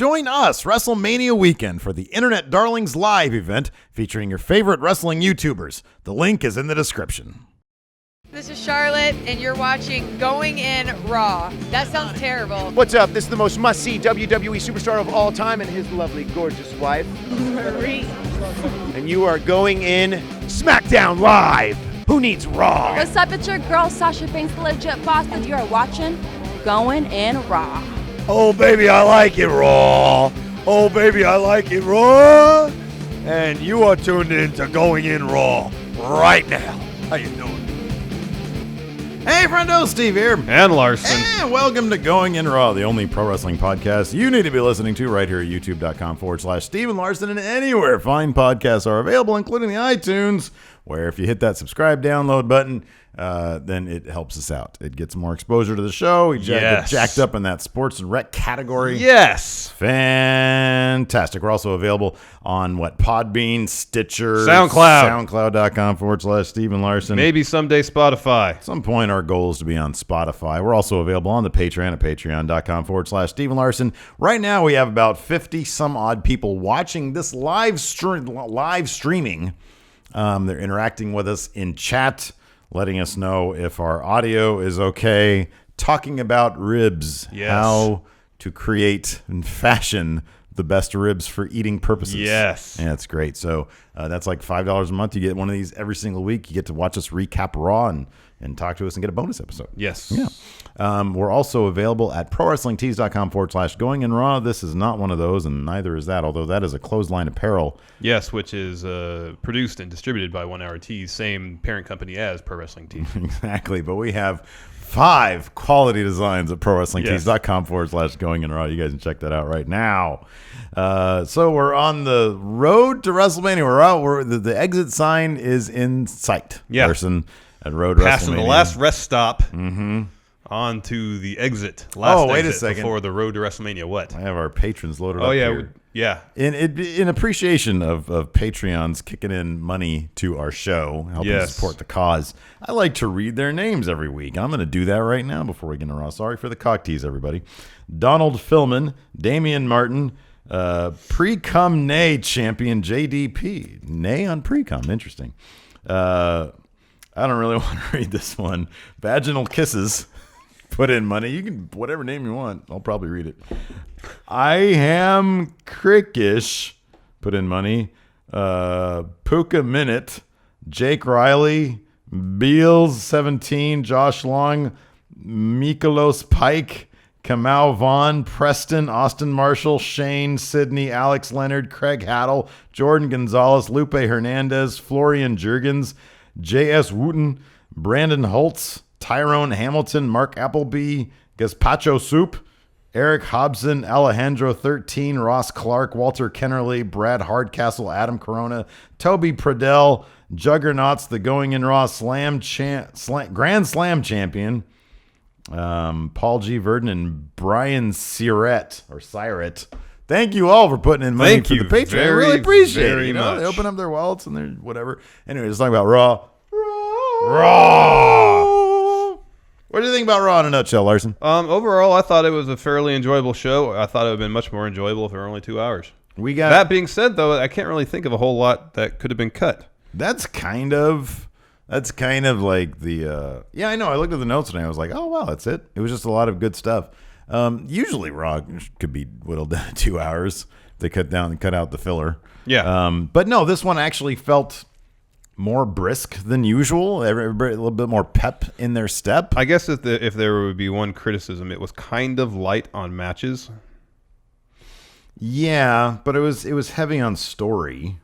Join us WrestleMania weekend for the Internet Darlings Live event featuring your favorite wrestling YouTubers. The link is in the description. This is Charlotte, and you're watching Going In Raw. That sounds terrible. What's up? This is the most must-see WWE superstar of all time and his lovely, gorgeous wife, Marie. and you are going in SmackDown Live. Who needs Raw? What's up? It's your girl, Sasha Banks, the legit boss, and you are watching Going In Raw. Oh, baby, I like it Raw. Oh, baby, I like it Raw. And you are tuned in to Going In Raw right now. How you doing? Hey, friendo, Steve here. And Larson. And welcome to Going In Raw, the only pro wrestling podcast you need to be listening to right here at youtube.com/Steven Larson, and anywhere fine podcasts are available, including the iTunes, where if you hit that subscribe download button, then it helps us out. It gets more exposure to the show. We get jacked up in that sports and rec category. Yes. Fantastic. We're also available on Podbean, Stitcher, SoundCloud. SoundCloud.com/Steven Larson. Maybe someday Spotify. At some point, our goal is to be on Spotify. We're also available on the Patreon at patreon.com/Steven Larson. Right now, we have about 50 some odd people watching this live streaming. They're interacting with us in chat, letting us know if our audio is okay, talking about ribs, how to create and fashion the best ribs for eating purposes. Yes. And that's great. So that's like $5 a month. You get one of these every single week. You get to watch us recap Raw and talk to us and get a bonus episode. Yes. Yeah. We're also available at prowrestlingtees.com/Going In Raw. This is not one of those, and neither is that, although that is a clothesline apparel. Yes, which is produced and distributed by 1 Hour Tees, same parent company as Pro Wrestling Tees. Exactly. But we have 5 quality designs at prowrestlingtees.com/Going In Raw. You guys can check that out right now. So we're on the road to WrestleMania. We're out. The exit sign is in sight. Yeah. Person at Road Passing WrestleMania. the last rest stop on to the exit. Last wait a exit second. Before the road to WrestleMania. What? I have our patrons loaded up Oh, yeah. here. Yeah. In appreciation of Patreons kicking in money to our show, helping support the cause, I like to read their names every week. I'm going to do that right now before we get into Raw. Sorry for the cock tease, everybody. Donald Philman, Damian Martin, Pre-Cum Nay champion JDP. Nay on Pre-Cum. Interesting. I don't really want to read this one. Vaginal Kisses. Put in money. You can, whatever name you want. I'll probably read it. I am Crickish. Put in money. Puka Minute. Jake Riley. Beals 17. Josh Long. Mikolos Pike. Kamau Vaughn. Preston. Austin Marshall. Shane. Sydney. Alex Leonard. Craig Haddle. Jordan Gonzalez. Lupe Hernandez. Florian Jurgens. J.S. Wooten. Brandon Holtz. Tyrone Hamilton, Mark Appleby, Gazpacho Soup, Eric Hobson, Alejandro 13, Ross Clark, Walter Kennerly, Brad Hardcastle, Adam Corona, Toby Pradell, Juggernauts, the Going In Raw Grand Slam champion, Paul G. Verdon, and Brian Siret. Thank you all for putting in money for the Patreon. I really appreciate it. You know, they open up their wallets and they're whatever. Anyway, let's talk about Raw. What do you think about Raw in a nutshell, Larson? Overall, I thought it was a fairly enjoyable show. I thought it would have been much more enjoyable if it were only 2 hours. That being said, though, I can't really think of a whole lot that could have been cut. That's kind of like the yeah, I know. I looked at the notes and I was like, oh wow, that's it. It was just a lot of good stuff. Usually Raw could be whittled down to 2 hours. They cut out the filler. Yeah. But no, this one actually felt more brisk than usual. Everybody a little bit more pep in their step. I guess if there would be one criticism, it was kind of light on matches. Yeah, but it was heavy on story.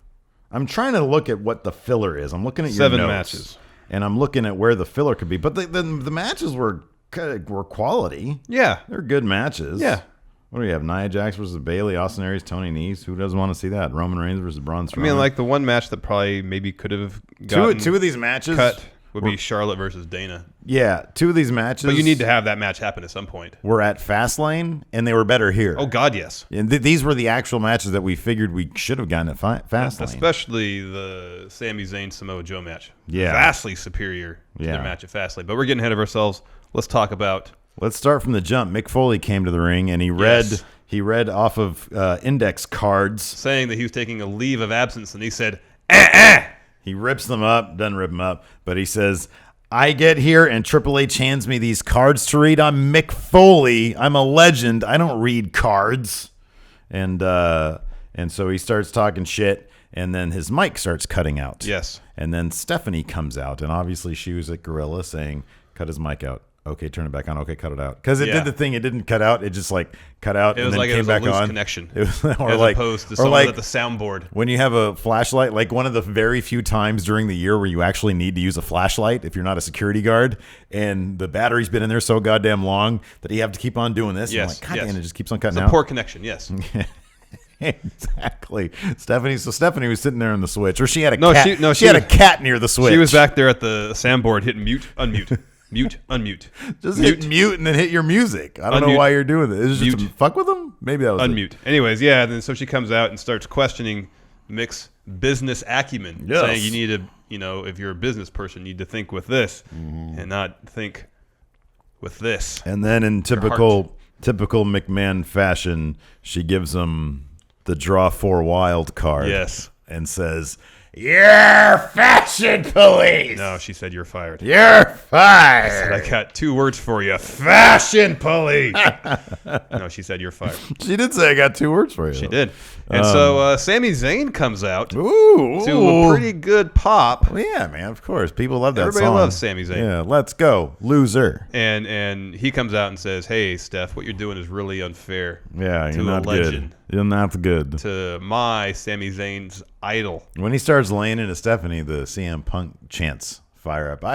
I'm trying to look at what the filler is. I'm looking at your 7 notes, matches, and I'm looking at where the filler could be. But the matches were quality. Yeah, they're good matches. Yeah. What do we have? Nia Jax versus Bayley, Austin Aries, Tony Nese. Who doesn't want to see that? Roman Reigns versus Braun Strowman. I mean, like the one match that probably maybe could have gotten two of these matches cut would be Charlotte versus Dana. Yeah, 2 of these matches. But you need to have that match happen at some point. We're at Fastlane, and they were better here. Oh, God, yes. And these were the actual matches that we figured we should have gotten at Fastlane. Especially the Sami Zayn Samoa Joe match. Yeah. Vastly superior to their match at Fastlane. But we're getting ahead of ourselves. Let's talk about... Let's start from the jump. Mick Foley came to the ring, and he read He read off of index cards. Saying that he was taking a leave of absence, and he said, He rips them up, doesn't rip them up, but he says, I get here and Triple H hands me these cards to read. I'm Mick Foley. I'm a legend. I don't read cards. And so he starts talking shit, and then his mic starts cutting out. Yes. And then Stephanie comes out, and obviously she was at Gorilla saying, cut his mic out. Okay, turn it back on. Okay, cut it out. Because it did the thing. It didn't cut out. It just like cut out and then came back on. It was like a loose connection. It was, as opposed to someone at the soundboard. When you have a flashlight, like one of the very few times during the year where you actually need to use a flashlight if you're not a security guard, and the battery's been in there so goddamn long that you have to keep on doing this. Yes. And like, God damn, it just keeps on cutting out. It's a poor connection, yes. Exactly. Stephanie was sitting there in the switch. Or she had a cat. She had a cat near the switch. She was back there at the soundboard hitting mute, unmute. Mute, unmute. Just hit mute and then hit your music. I don't know why you're doing this. Is it just to fuck with them? Maybe that was unmute. Anyways, yeah. Then so she comes out and starts questioning Mick's business acumen, saying you need to, if you're a business person, you need to think with this and not think with this. And then in typical McMahon fashion, she gives him the draw 4 wild card. Yes, and says, "You're fashion police." No, she said, "You're fired." You're fired. I said, "I got 2 words for you. Fashion police." No, she said, "You're fired." She did say, "I got 2 words for you." She did. And so Sami Zayn comes out to a pretty good pop. Well, yeah, man, of course. People love that Everybody song. loves Sami Zayn. Yeah, let's go, loser. And he comes out and says, "Hey, Steph, what you're doing is really unfair." Yeah, you're not good. You're not good. To my Sami Zayn's idol. When he starts laying into Stephanie, the CM Punk chants fire up.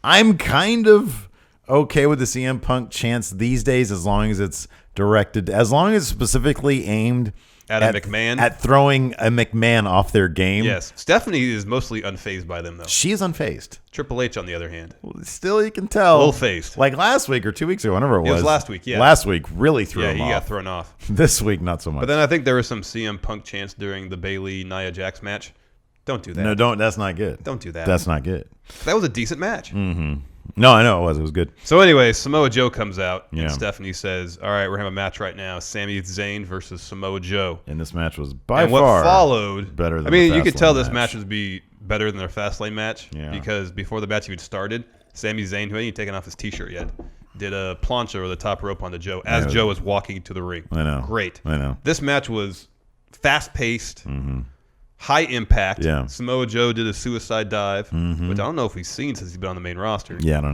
I'm kind of okay with the CM Punk chants these days, as long as it's directed, as long as it's specifically aimed at a McMahon, at throwing a McMahon off their game. Yes, Stephanie is mostly unfazed by them, though. She is unfazed. Triple H, on the other hand, still you can tell a little phased. Like last week or 2 weeks ago, whenever it was. It was last week. Yeah, last week really threw him off. Yeah, he got thrown off. This week, not so much. But then I think there was some CM Punk chants during the Bayley Nia Jax match. Don't do that. No, don't. That's not good. Don't do that. That's not good. That was a decent match. Mm-hmm. No, I know it was. It was good. So anyway, Samoa Joe comes out, and Stephanie says, "All right, we're having a match right now: Sami Zayn versus Samoa Joe." And this match was by far what followed better. Than you could tell this match would be better than their Fastlane match because before the match even started, Sami Zayn, who hadn't even taken off his T-shirt yet, did a plancha over the top rope onto Joe as Joe was walking to the ring. I know. Great. I know. This match was fast-paced. Mm-hmm. High impact. Yeah. Samoa Joe did a suicide dive, which I don't know if we've seen since he's been on the main roster. Yeah, I don't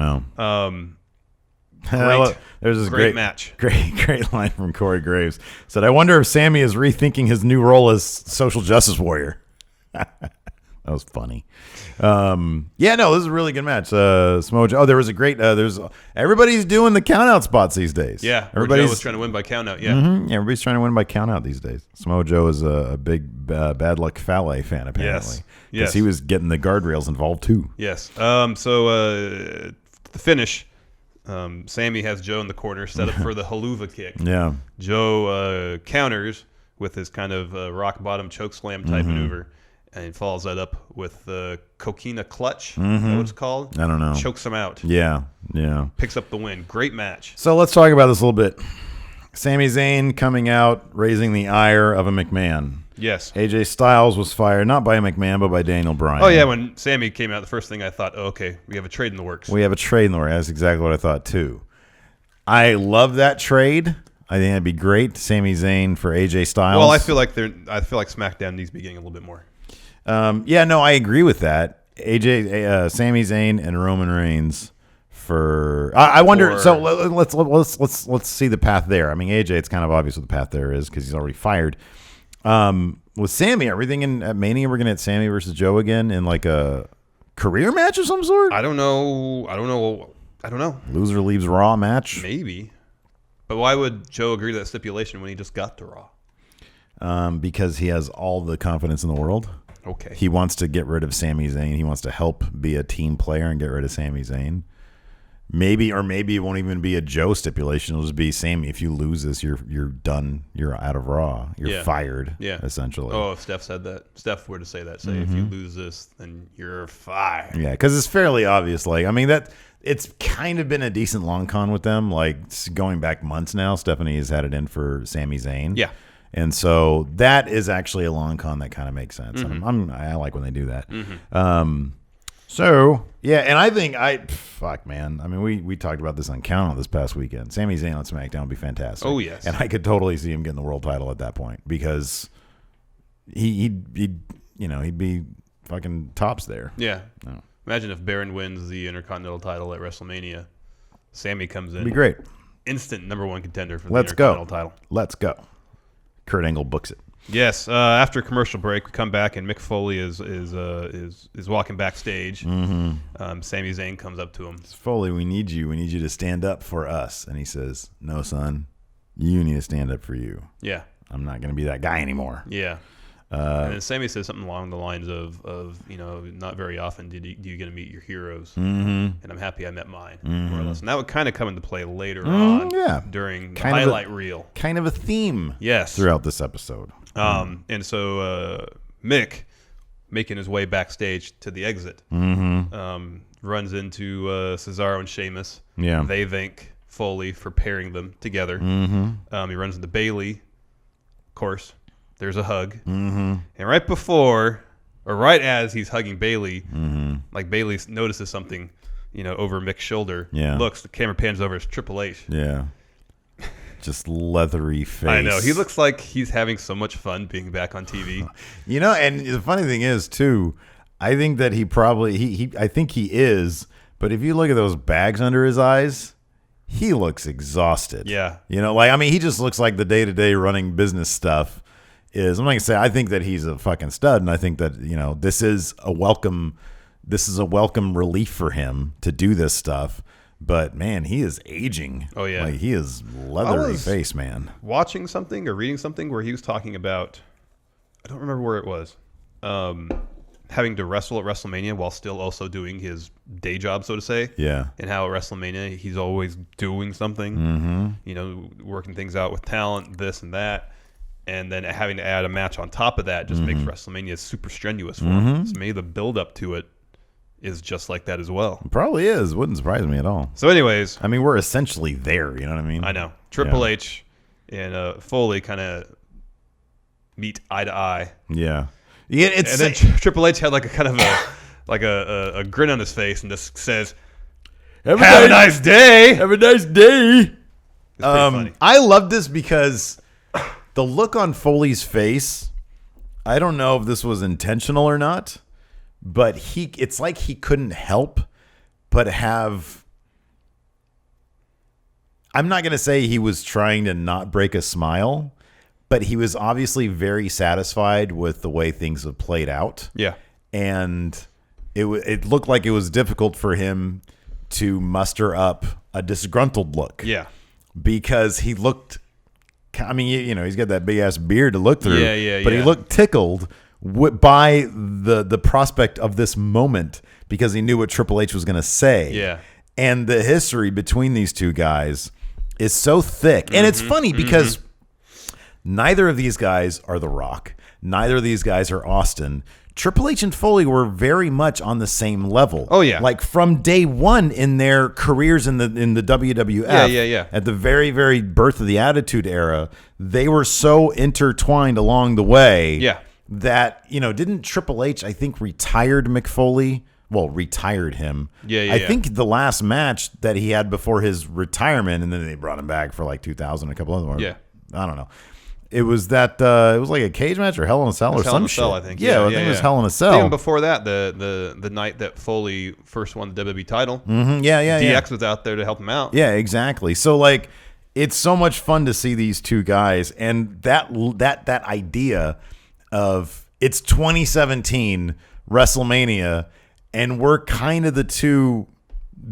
know. There's this great match. Great line from Corey Graves. Said, "I wonder if Sammy is rethinking his new role as social justice warrior." That was funny. Yeah, no, this is a really good match. Samoa Joe. Oh, there was a great. Everybody's doing the count out spots these days. Yeah, everybody's was trying to win by count out. Yeah, mm-hmm. Everybody's trying to win by count out these days. Samoa Joe is a big Bad Luck Fale fan apparently. Yes, he was getting the guardrails involved too. Yes. So the finish. Sammy has Joe in the corner set up for the haluva kick. Yeah. Joe counters with his kind of rock bottom choke slam type maneuver. And follows that up with the coquina clutch. Is that what it's called? I don't know. Chokes him out. Yeah. Picks up the win. Great match. So let's talk about this a little bit. Sami Zayn coming out, raising the ire of a McMahon. Yes. AJ Styles was fired, not by a McMahon, but by Daniel Bryan. Oh, yeah. When Sammy came out, the first thing I thought, okay, we have a trade in the works. That's exactly what I thought, too. I love that trade. I think that'd be great. Sami Zayn for AJ Styles. Well, I feel like SmackDown needs to be getting a little bit more. I agree with that. Sami Zayn and Roman Reigns for. I wonder. So let's see the path there. I mean, AJ, it's kind of obvious what the path there is because he's already fired. With Sammy, everything at Mania, we're gonna get Sammy versus Joe again in like a career match of some sort. I don't know. Loser leaves Raw match. Maybe, but why would Joe agree to that stipulation when he just got to Raw? Because he has all the confidence in the world. Okay. He wants to get rid of Sami Zayn. He wants to help be a team player and get rid of Sami Zayn. Maybe it won't even be a Joe stipulation. It'll just be Sammy. If you lose this, you're done. You're out of Raw. You're fired. Yeah, essentially. Oh, if Steph said that, Steph were to say that, say if you lose this, then you're fired. Yeah, because it's fairly obvious. Like, I mean, that it's kind of been a decent long con with them. Like going back months now, Stephanie has had it in for Sami Zayn. Yeah. And so that is actually a long con that kind of makes sense. I like when they do that. So, yeah, and I think fuck, man. I mean, we talked about this on Count this past weekend. Sami Zayn on SmackDown would be fantastic. Oh, yes. And I could totally see him getting the world title at that point because he'd be fucking tops there. Yeah. Oh. Imagine if Baron wins the Intercontinental title at WrestleMania. Sammy comes in. It'd be great. Instant #1 contender for the Intercontinental title. Let's go. Kurt Angle books it. Yes. After a commercial break, we come back and Mick Foley is walking backstage. Sami Zayn comes up to him. Foley, we need you. We need you to stand up for us. And he says, "No, son, you need to stand up for you. Yeah. I'm not going to be that guy anymore." Yeah. And then Sammy says something along the lines of not very often do you get to meet your heroes, and I'm happy I met mine, more or less. And that would kind of come into play later on during the highlight reel. Kind of a theme throughout this episode. And so Mick, making his way backstage to the exit, runs into Cesaro and Sheamus. Yeah. They thank Foley for pairing them together. He runs into Bayley, of course. There's a hug. And right before, or right as he's hugging Bayley, like Bayley notices something, over Mick's shoulder. Yeah. Looks, the camera pans over, it's Triple H. Yeah. Just leathery face. I know. He looks like he's having so much fun being back on TV. And the funny thing is, too, I think that I think he is, but if you look at those bags under his eyes, he looks exhausted. Yeah. He just looks like the day-to-day running business stuff. I'm not gonna say I think that he's a fucking stud, and I think that this is a welcome relief for him to do this stuff. But man, he is aging. Oh yeah, he is leathery face, man. Watching something or reading something where he was talking about, I don't remember where it was, having to wrestle at WrestleMania while still also doing his day job, so to say. Yeah, and how at WrestleMania he's always doing something. Working things out with talent, this and that. And then having to add a match on top of that just makes WrestleMania super strenuous for him. So maybe the build-up to it is just like that as well. It probably is. Wouldn't surprise me at all. So anyways. I mean, we're essentially there. You know what I mean? I know. Triple H and Foley kind of meet eye to eye. Yeah. And then Triple H had like a kind of a grin on his face and just says, Have a nice day. Have a nice day. It's pretty funny. I love this because the look on Foley's face, I don't know if this was intentional or not, but it's like he couldn't help but have, I'm not going to say he was trying to not break a smile, but he was obviously very satisfied with the way things have played out. Yeah. And it looked like it was difficult for him to muster up a disgruntled look. Yeah. Because he looked, he's got that big ass beard to look through. Yeah. But he looked tickled by the prospect of this moment because he knew what Triple H was going to say. Yeah. And the history between these two guys is so thick. And it's funny because neither of these guys are The Rock. Neither of these guys are Austin. Triple H and Foley were very much on the same level. Oh yeah, like from day one in their careers in the WWF. Yeah. At the very, very birth of the Attitude Era, they were so intertwined along the way. Yeah. That didn't Triple H I think retired Mick Foley? Well, retired him. I think the last match that he had before his retirement, and then they brought him back for like 2000, a couple of them. Yeah. I don't know. It was that it was like a cage match or Hell in a Cell or some shit. I think. Yeah, I think it was Hell in a Cell. Even before that, the night that Foley first won the WWE title. DX was out there to help him out. Yeah, exactly. So like, it's so much fun to see these two guys, and that idea of it's 2017 WrestleMania, and we're kind of the two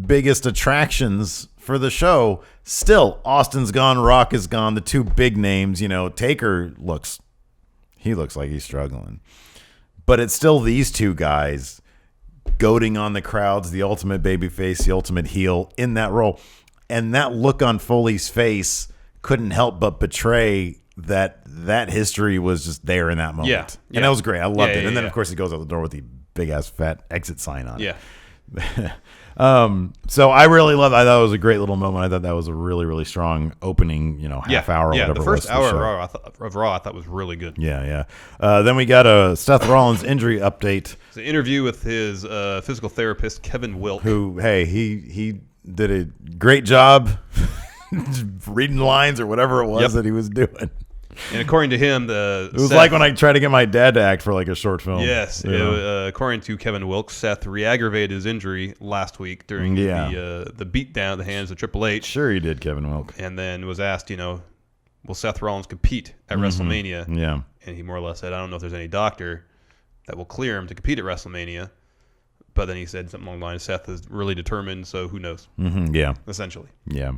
biggest attractions for the show. Still, Austin's gone, Rock is gone, the two big names. Taker looks like he's struggling, but it's still these two guys goading on the crowds, the ultimate babyface, the ultimate heel in that role. And that look on Foley's face couldn't help but betray that history was just there in that moment. Yeah. And that was great. I loved it. And then, yeah. of course, he goes out the door with the big-ass fat exit sign on it. Yeah. So I really loved it. I thought it was a great little moment. I thought that was a really, really strong opening, half hour or whatever. The first it was to hour the show. of Raw I thought was really good. Yeah. Then we got a Seth Rollins injury update. It's an interview with his physical therapist, Kevin Wilk. Who, hey, he did a great job reading lines or whatever it was that he was doing. And according to him, it was like when I tried to get my dad to act for like a short film. Yes. According to Kevin Wilkes, Seth re-aggravated his injury last week during the beatdown at the hands of Triple H. Sure he did, Kevin Wilk. And then was asked, will Seth Rollins compete at WrestleMania? Yeah. And he more or less said, I don't know if there's any doctor that will clear him to compete at WrestleMania. But then he said something along the lines, Seth is really determined, so who knows? Yeah. Essentially. Yeah.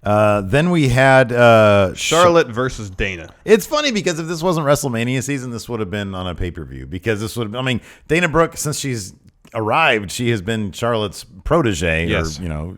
Then we had Charlotte versus Dana. It's funny because if this wasn't WrestleMania season, this would have been on a pay-per-view because this would have, Dana Brooke, since she's arrived, she has been Charlotte's protege or,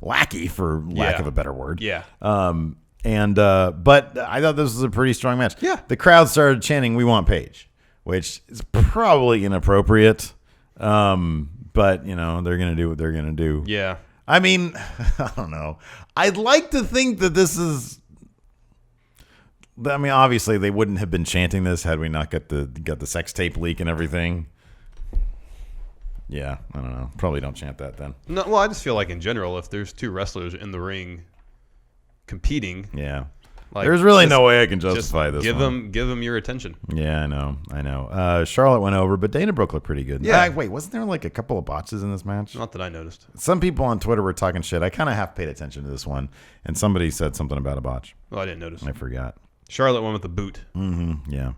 lackey for lack of a better word. Yeah. But I thought this was a pretty strong match. Yeah. The crowd started chanting, "We want Paige," which is probably inappropriate. But, they're going to do what they're going to do. Yeah. I don't know. I'd like to think that this is. Obviously they wouldn't have been chanting this had we not got the sex tape leak and everything. Yeah, I don't know. Probably don't chant that then. No, well, I just feel like in general, if there's two wrestlers in the ring competing, there's really no way I can justify this. Give them your attention. Yeah, I know. Charlotte went over, but Dana Brooke looked pretty good. Yeah. Wait, wasn't there like a couple of botches in this match? Not that I noticed. Some people on Twitter were talking shit. I kind of half paid attention to this one, and somebody said something about a botch. Well, I didn't notice. I forgot. Charlotte went with the boot. Yeah.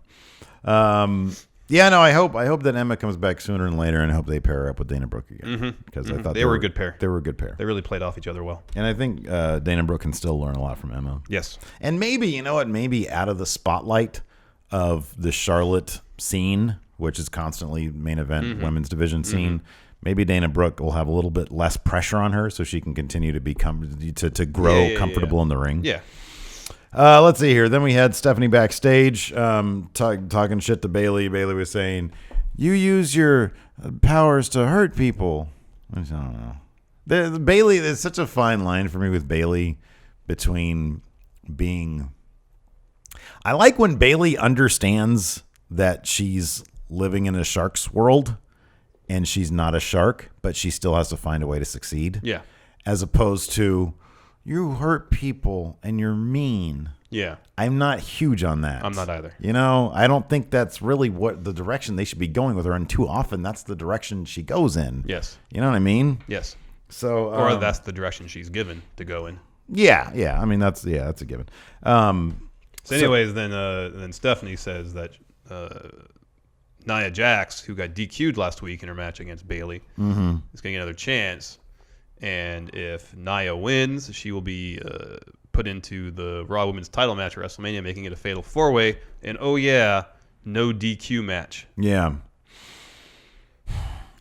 I hope that Emma comes back sooner than later, and I hope they pair her up with Dana Brooke again because I thought they were a good pair. They were a good pair. They really played off each other well. And I think Dana Brooke can still learn a lot from Emma. Yes. And maybe, maybe out of the spotlight of the Charlotte scene, which is constantly main event women's division scene, maybe Dana Brooke will have a little bit less pressure on her so she can continue to to grow comfortable in the ring. Yeah. Let's see here. Then we had Stephanie backstage talking shit to Bayley. Bayley was saying, "You use your powers to hurt people." I don't know. Bayley, there's such a fine line for me with Bayley between being. I like when Bayley understands that she's living in a shark's world and she's not a shark, but she still has to find a way to succeed. Yeah. As opposed to, you hurt people and you're mean. Yeah. I'm not huge on that. I'm not either. I don't think that's really what the direction they should be going with her. And too often that's the direction she goes in. Yes. You know what I mean? Yes. So, or that's the direction she's given to go in. Yeah. That's a given. Then Stephanie says that Nia Jax, who got DQ'd last week in her match against Bayley, is going to get another chance. And if Nia wins, she will be put into the Raw Women's title match at WrestleMania, making it a fatal 4-way. And no DQ match. Yeah.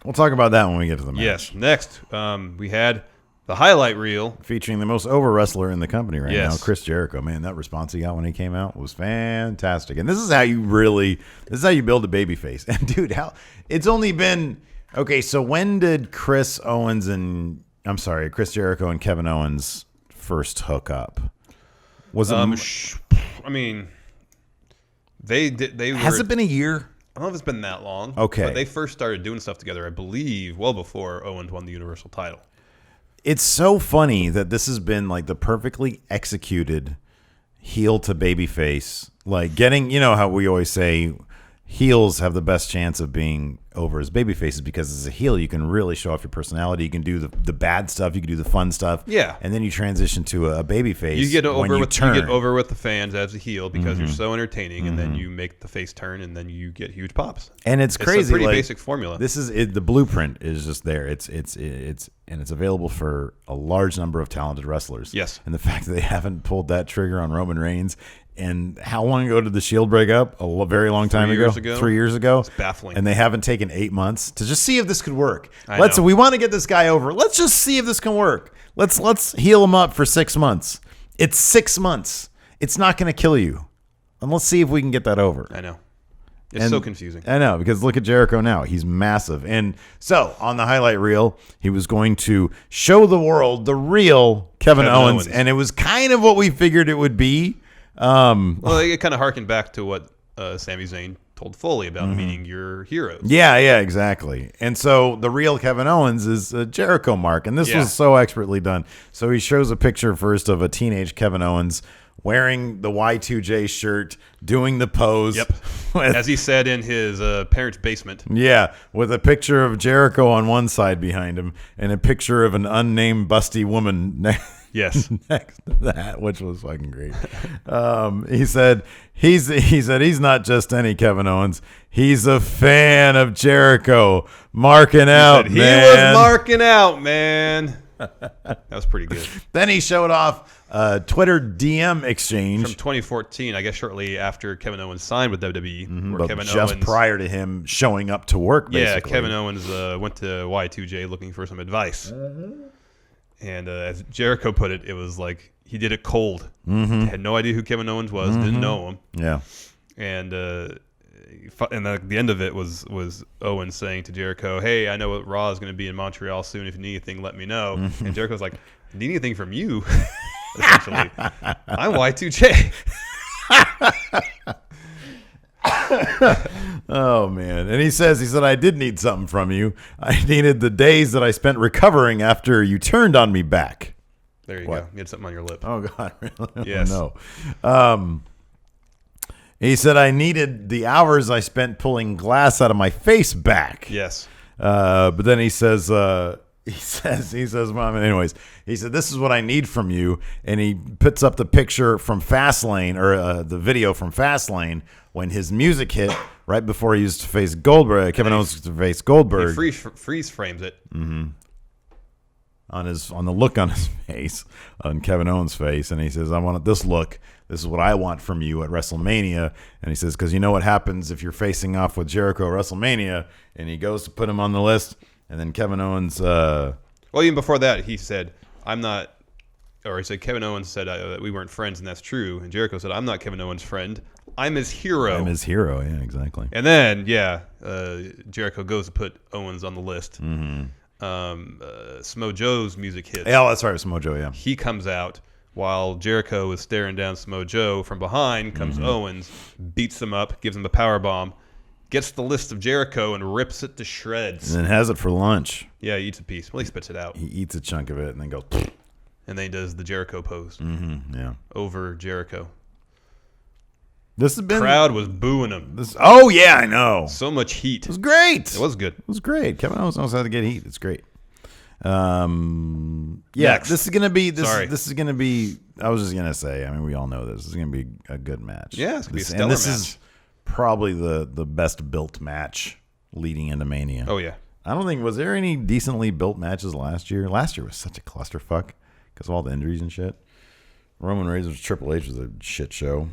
We'll talk about that when we get to the match. Yes. Next, we had the highlight reel. Featuring the most over wrestler in the company right now, Yes. Chris Jericho. Man, that response he got when he came out was fantastic. And this is how you build a baby face. And dude, it's only been, okay, so when did Chris Jericho and Kevin Owens first hook up? Was it? They were. Has it been a year? I don't know if it's been that long. Okay. But they first started doing stuff together, I believe, well before Owens won the Universal title. It's so funny that this has been like the perfectly executed heel to baby face. Like getting, how we always say heels have the best chance of being over as baby faces because as a heel, you can really show off your personality. You can do the bad stuff. You can do the fun stuff. Yeah. And then you transition to a baby face. You get over you get over with the fans as a heel because you're so entertaining, and then you make the face turn, and then you get huge pops. And it's crazy. It's a pretty like, basic formula. This is it. The blueprint is just there. It's available for a large number of talented wrestlers. Yes. And the fact that they haven't pulled that trigger on Roman Reigns. And how long ago did the Shield break up? A very long time ago. 3 years ago. 3 years ago. It's baffling. And they haven't taken taken 8 months to just see if this could work. I know. We want to get this guy over. Let's just see if this can work. Let's heal him up for 6 months. It's 6 months. It's not going to kill you. And let's see if we can get that over. I know. It's so confusing. I know, because look at Jericho now. He's massive. And so on the highlight reel, he was going to show the world the real Kevin Owens. And it was kind of what we figured it would be. Well, it kind of harkened back to what Sami Zayn told Foley about meeting your heroes. Yeah, exactly. And so the real Kevin Owens is a Jericho mark. And this was so expertly done. So he shows a picture first of a teenage Kevin Owens wearing the Y2J shirt, doing the pose. Yep. As he said in his parents' basement. Yeah, with a picture of on one side behind him and a picture of an unnamed busty woman Yes. next to that, which was fucking great. He said he's not just any Kevin Owens. He's a fan of Jericho. Marking out, He man. was marking out, man. That was pretty good. Then he showed off Twitter DM exchange From 2014, I guess shortly after Kevin Owens signed with WWE. Where but Kevin just Owens, prior to him showing up to work, basically. Yeah, Kevin Owens went to Y2J looking for some advice. And as Jericho put it, it was like he did it cold. Had no idea who Kevin Owens was, didn't know him. Yeah. And the end of it was Owens saying to Jericho, "Hey, I know what Raw is going to be in Montreal soon. If you need anything, let me know." And Jericho's like, "Need anything from you?" Essentially, I'm Y2J. Oh man. And he said, I did need something from you. I needed the days that I spent recovering after you turned on me back. There you go. You had something on your lip. Oh God, really? Yes. No. He said I needed the hours I spent pulling glass out of my face back. Yes. But then he says, well, anyways, he said, this is what I need from you. And he puts up the picture from Fastlane, or the video from Fastlane, when his music hit right before he used to face Goldberg. Kevin Owens used to face Goldberg. He freeze frames it. On the look on his face, on Kevin Owens' face. And he says, I want this look. This is what I want from you at WrestleMania. And he says, because you know what happens if you're facing off with Jericho at WrestleMania. And he goes to put him on the list. And then Kevin Owens... well, even before that, he said, I'm not... Or he said, Kevin Owens said that we weren't friends, and that's true. And Jericho said, I'm not Kevin Owens' friend. I'm his hero. I'm his hero, yeah, exactly. And then, Jericho goes to put Owens on the list. Smo Joe's music hits. Yeah, that's right, Smo Joe, yeah. He comes out while Jericho is staring down Smo Joe. From behind comes Owens, beats him up, gives him a power bomb, gets the list of Jericho and rips it to shreds. And then has it for lunch. Yeah, he eats a piece. Well, he spits it out. He eats a chunk of it and then goes... And then he does the Jericho pose. Yeah. Over Jericho. This has been... Crowd was booing him. Oh, yeah, I know. So much heat. It was great. It was good. It was great. Kevin Owens knows how to get heat. It's great. Yeah, Next. this is gonna be Sorry. This is gonna be. I was just gonna say. I mean, we all know this. This is gonna be a good match. Yeah, it's gonna be a stellar and this match. is probably the best built match leading into Mania. Oh yeah. I don't think was there any decently built matches last year. Last year was such a clusterfuck because of all the injuries and shit. Roman Reigns versus Triple H was a shit show.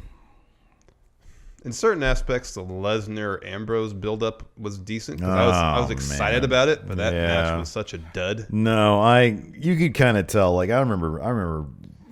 In certain aspects, the Lesnar Ambrose buildup was decent. 'Cause I was excited about it, but that match was such a dud. No, you could kind of tell. Like I remember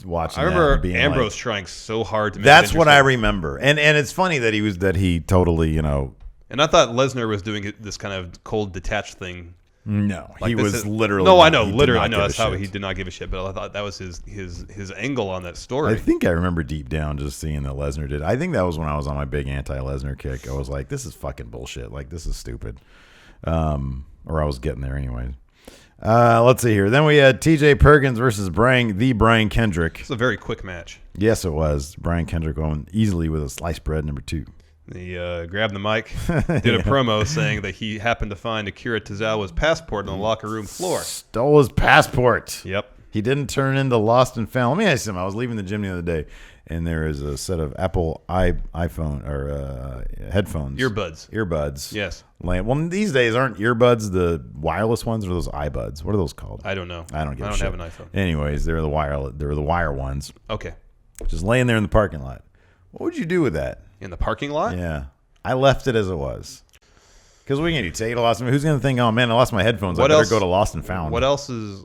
watching. I remember that and being Ambrose like, trying so hard to make That's it what I interesting. remember. And it's funny that he totally, And I thought Lesnar was doing this kind of cold, detached thing. No, Like he this was is- literally. No, I know, he did literally, not I know. give a That's how shit. he did not give a shit. But I thought that was his angle on that story. I think I remember deep down just seeing that Lesnar did. I think that was when I was on my big anti-Lesnar kick. I was like, this is fucking bullshit. Like, this is stupid. Or I was getting there anyway. Let's see here. Then we had T.J. Perkins versus Brian Kendrick. It's a very quick match. Yes, it was. Brian Kendrick going easily with a sliced bread number 2. He grabbed the mic, did a promo saying that he happened to find Akira Tozawa's passport on the locker room floor. Stole his passport. Yep. He didn't turn into Lost and Found. Let me ask you something. I was leaving the gym the other day, and there is a set of Apple iPhone or headphones. Earbuds. Yes. Well, these days aren't earbuds the wireless ones or those iBuds? What are those called? I don't know. I don't have an iPhone. Anyways, they're the wire ones. Okay. Just laying there in the parking lot. What would you do with that? In the parking lot? Yeah. I left it as it was. Because we can do take lost. Who's going to think? Oh man, I lost my headphones. I better go to Lost and Found. What else is?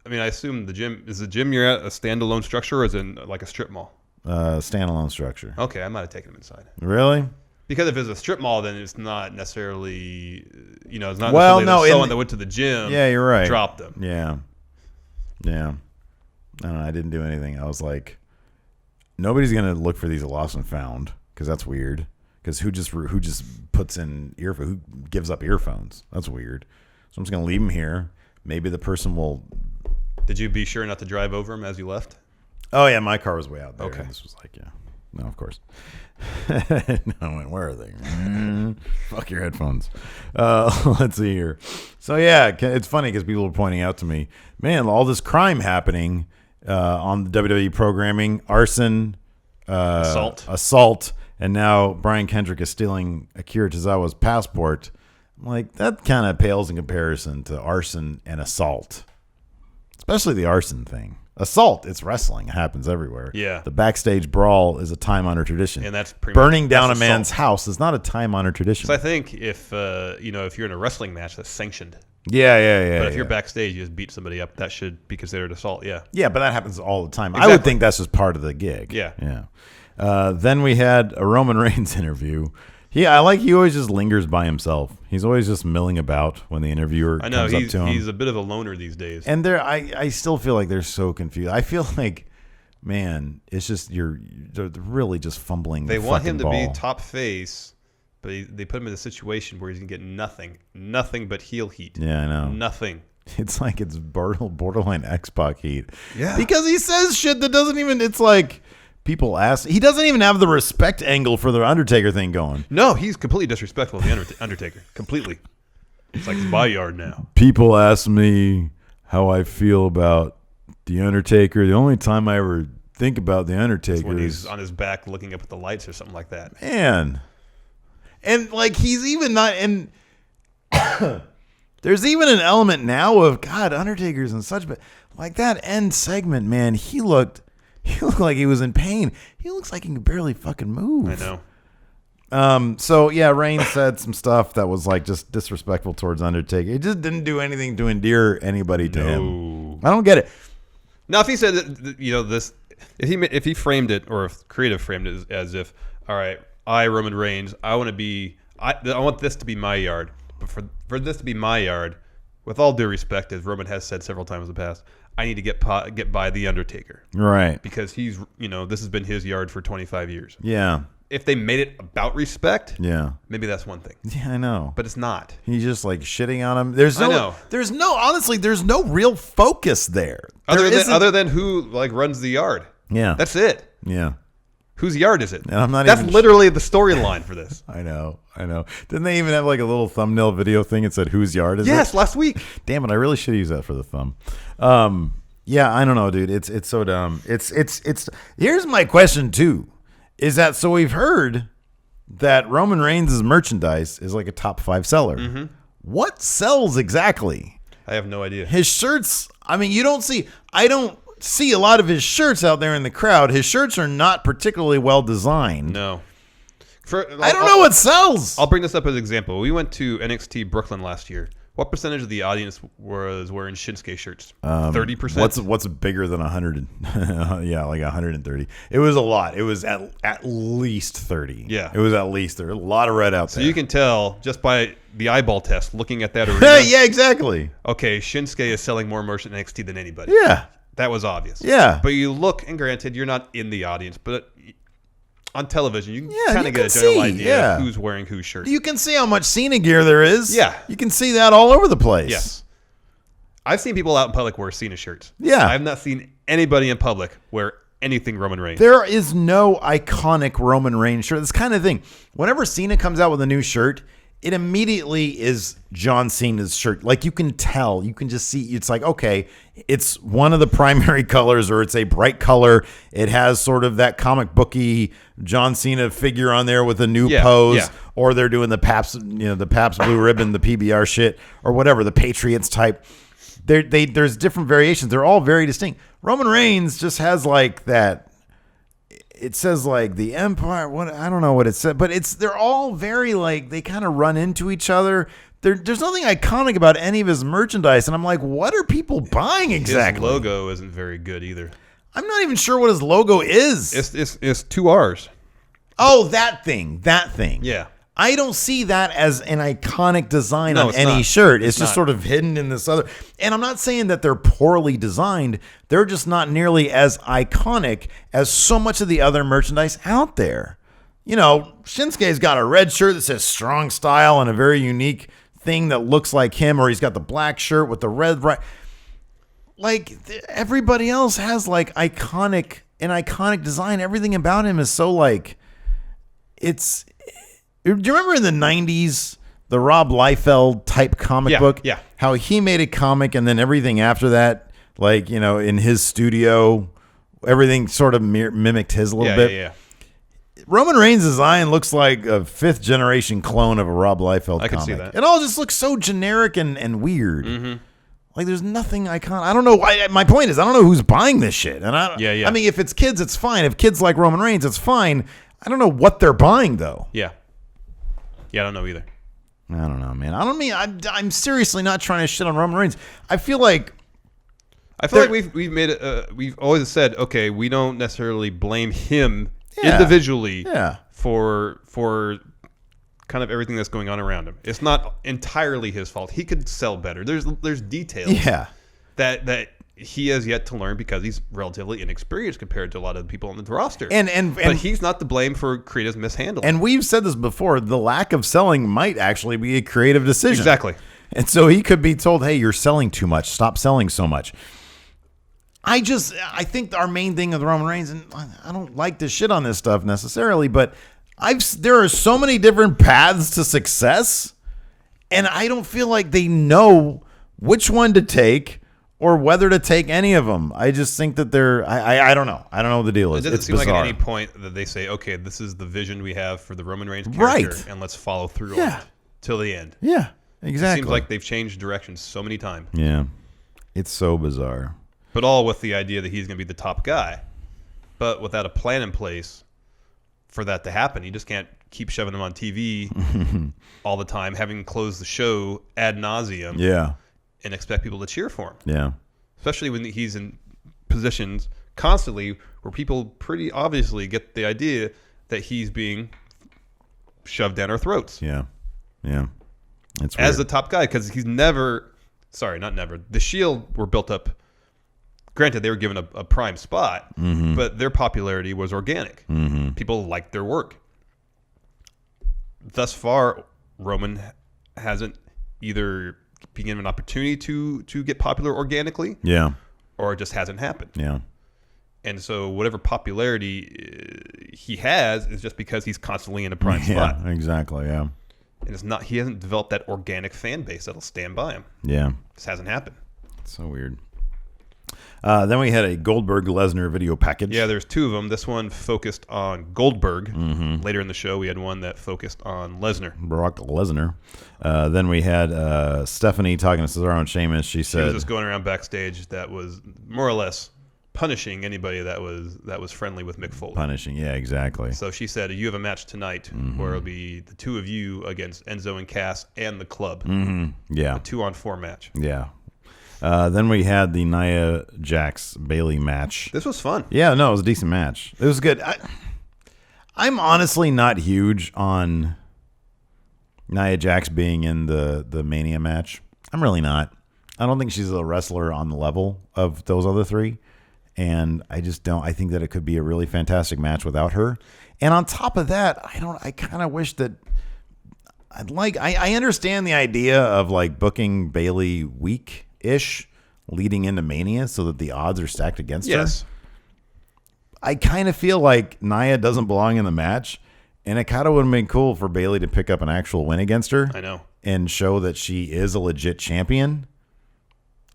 I mean, I assume the gym you're at a standalone structure, or is it like a strip mall? Standalone structure. Okay, I might have taken them inside. Really? Because if it's a strip mall, then it's not necessarily, it's not necessarily someone that went to the gym. Yeah, you're right. Dropped them. Yeah. I don't know. I didn't do anything. I was like, nobody's gonna look for these at Lost and Found because that's weird. Because who just puts in who gives up earphones? That's weird. So I'm just gonna leave them here. Maybe the person will. Did you be sure not to drive over them as you left? Oh yeah, my car was way out there. Okay. This was like, no, of course. No, where are they? Fuck your headphones. Let's see here. So yeah, it's funny because people are pointing out to me, man, all this crime happening on the WWE programming, arson, assault, and now Brian Kendrick is stealing Akira Tozawa's passport. I'm like, that kind of pales in comparison to arson and assault, especially the arson thing. Assault, it's wrestling. It happens everywhere. Yeah. The backstage brawl is a time-honored tradition. And that's pretty burning down a assault. man's house is not a time-honored tradition. So I think if you're in a wrestling match, that's sanctioned. Yeah. But if you're backstage, you just beat somebody up, that should be considered assault. Yeah. Yeah, but that happens all the time. Exactly. I would think that's just part of the gig. Yeah. Then we had a Roman Reigns interview. He always just lingers by himself. He's always just milling about when the intervieyer comes up to him. He's a bit of a loner these days. And I still feel like they're so confused. I feel like, man, it's just they're really just fumbling. They the want him to ball. be top face, but they put him in a situation where he's gonna get nothing but heel heat. Yeah, I know. Nothing. It's like it's borderline X-Pac heat. Yeah, because he says shit that doesn't even. It's like. People ask. He doesn't even have the respect angle for the Undertaker thing going. No, he's completely disrespectful to the Undertaker. Completely. It's like it's my yard now. People ask me how I feel about the Undertaker. The only time I ever think about the Undertaker is when he's is on his back looking up at the lights or something like that. Man, and like he's even not. And there's even an element now of God, Undertaker's in such, but like that end segment, man, he looked like he was in pain. He looks like he can barely fucking move. I know. So yeah, Reigns said some stuff that was like just disrespectful towards Undertaker. He just didn't do anything to endear anybody to him. I don't get it. Now, if he said this, if he framed it, or if creative framed it as if, all right, Roman Reigns, I want this to be my yard, but for this to be my yard, with all due respect, as Roman has said several times in the past, I need to get by the Undertaker, right? Because he's this has been his yard for 25 years. Yeah. If they made it about respect, yeah, maybe that's one thing. Yeah, I know, but it's not. He's just like shitting on him. There's no real focus there. Other than who like runs the yard. Yeah, that's it. Yeah. Whose yard is it? And I'm not. That's literally the storyline for this. I know. Didn't they even have like a little thumbnail video thing that said whose yard is it? Yes, last week. Damn it! I really should use that for the thumb. Yeah, I don't know, dude. It's so dumb. It's. Here's my question too. Is that so? We've heard that Roman Reigns' merchandise is like a top 5 seller. Mm-hmm. What sells exactly? I have no idea. His shirts. I mean, I don't see a lot of his shirts out there in the crowd. His shirts are not particularly well designed. No. I don't know what sells. I'll bring this up as an example. We went to NXT Brooklyn last year. What percentage of the audience was wearing Shinsuke shirts? 30%. What's bigger than 100? Yeah, like 130. It was a lot. It was at least 30. Yeah, it was at least there. A lot of red out there. So you can tell just by the eyeball test, looking at that arena. Yeah, exactly. Okay, Shinsuke is selling more merch at NXT than anybody. Yeah, that was obvious. Yeah, but you look, and granted, you're not in the audience, but on television, you can kind of get a general general idea of who's wearing whose shirt. You can see how much Cena gear there is. Yeah. You can see that all over the place. Yes. I've seen people out in public wear Cena shirts. Yeah. I have not seen anybody in public wear anything Roman Reigns. There is no iconic Roman Reigns shirt. This kind of thing. Whenever Cena comes out with a new shirt, it immediately is John Cena's shirt. Like you can tell, you can just see, it's like, okay, it's one of the primary colors or it's a bright color. It has sort of that comic booky John Cena figure on there with a new pose, or they're doing the Pabst Blue Ribbon, the PBR shit, or whatever, the Patriots type. There's different variations. They're all very distinct. Roman Reigns just has like that. it says like the Empire. What I don't know what it said, but they're all very like they kind of run into each other. There's nothing iconic about any of his merchandise, and I'm like, what are people buying exactly? His logo isn't very good either. I'm not even sure what his logo is. It's 2 R's. Oh, that thing. Yeah. I don't see that as an iconic design on any not. shirt. It's just sort of hidden in this other. And I'm not saying that they're poorly designed. They're just not nearly as iconic as so much of the other merchandise out there. You know, Shinsuke's got a red shirt that says strong style and a very unique thing that looks like him, or he's got the black shirt with the red right. Like everybody else has like an iconic design. Everything about him is so like it's. Do you remember in the 90s, the Rob Liefeld type comic book? Yeah. How he made a comic and then everything after that, like, you know, in his studio, everything sort of mimicked his a little bit. Yeah. Roman Reigns' design looks like a 5th generation clone of a Rob Liefeld comic. I can see that. It all just looks so generic and weird. Mm-hmm. Like there's nothing iconic. I don't know. My point is, I don't know who's buying this shit. And I mean, if it's kids, it's fine. If kids like Roman Reigns, it's fine. I don't know what they're buying though. Yeah, I don't know either. I don't know, man. I'm seriously not trying to shit on Roman Reigns. I feel like we've made it. We've always said, okay, we don't necessarily blame him individually for kind of everything that's going on around him. It's not entirely his fault. He could sell better. There's details that he has yet to learn because he's relatively inexperienced compared to a lot of the people on the roster. But he's not to blame for creative mishandling. And we've said this before, the lack of selling might actually be a creative decision. Exactly. And so he could be told, hey, you're selling too much. Stop selling so much. I think our main thing of the Roman Reigns, and I don't like to shit on this stuff necessarily, but there are so many different paths to success, and I don't feel like they know which one to take or whether to take any of them. I just think that I don't know. I don't know what the deal is. It doesn't seem bizarre. like at any point that they say, okay, this is the vision we have for the Roman Reigns character, and let's follow through on it till the end. Yeah, exactly. It seems like they've changed directions so many times. Yeah, it's so bizarre. But all with the idea that he's going to be the top guy, but without a plan in place for that to happen. You just can't keep shoving him on TV all the time, having closed the show ad nauseum. Yeah. And expect people to cheer for him. Yeah. Especially when he's in positions constantly where people pretty obviously get the idea that he's being shoved down our throats. Yeah. Yeah. It's as weird. the top guy, because he's never, sorry, not never. The Shield were built up. Granted, they were given a prime spot, but their popularity was organic. Mm-hmm. People liked their work. Thus far, Roman hasn't either been given an opportunity to get popular organically, or it just hasn't happened. Yeah. And so whatever popularity he has is just because he's constantly in a prime spot. Yeah, exactly, yeah. And it's not, he hasn't developed that organic fan base that'll stand by him. Yeah. This hasn't happened. It's so weird. Then we had a Goldberg-Lesnar video package. Yeah, there's two of them. This one focused on Goldberg. Later in the show, we had one that focused on Lesnar. Brock Lesnar. Then we had Stephanie talking to Cesaro and Sheamus. She said, was just going around backstage that was more or less punishing anybody that was friendly with Mick Foley. Punishing, yeah, exactly. So she said, you have a match tonight where it'll be the two of you against Enzo and Cass and the club. Yeah. A 2-on-4 match. Yeah. Then we had the Nia Jax Bayley match. This was fun. Yeah, no, it was a decent match. It was good. I'm honestly not huge on Nia Jax being in the Mania match. I'm really not. I don't think she's a wrestler on the level of those other three. And I just don't. I think that it could be a really fantastic match without her. And on top of that, I kind of wish that I understand the idea of like booking Bayley weak-ish leading into Mania so that the odds are stacked against her. I kind of feel like Nia doesn't belong in the match, and it kind of would have been cool for Bayley to pick up an actual win against her. I know. And show that she is a legit champion.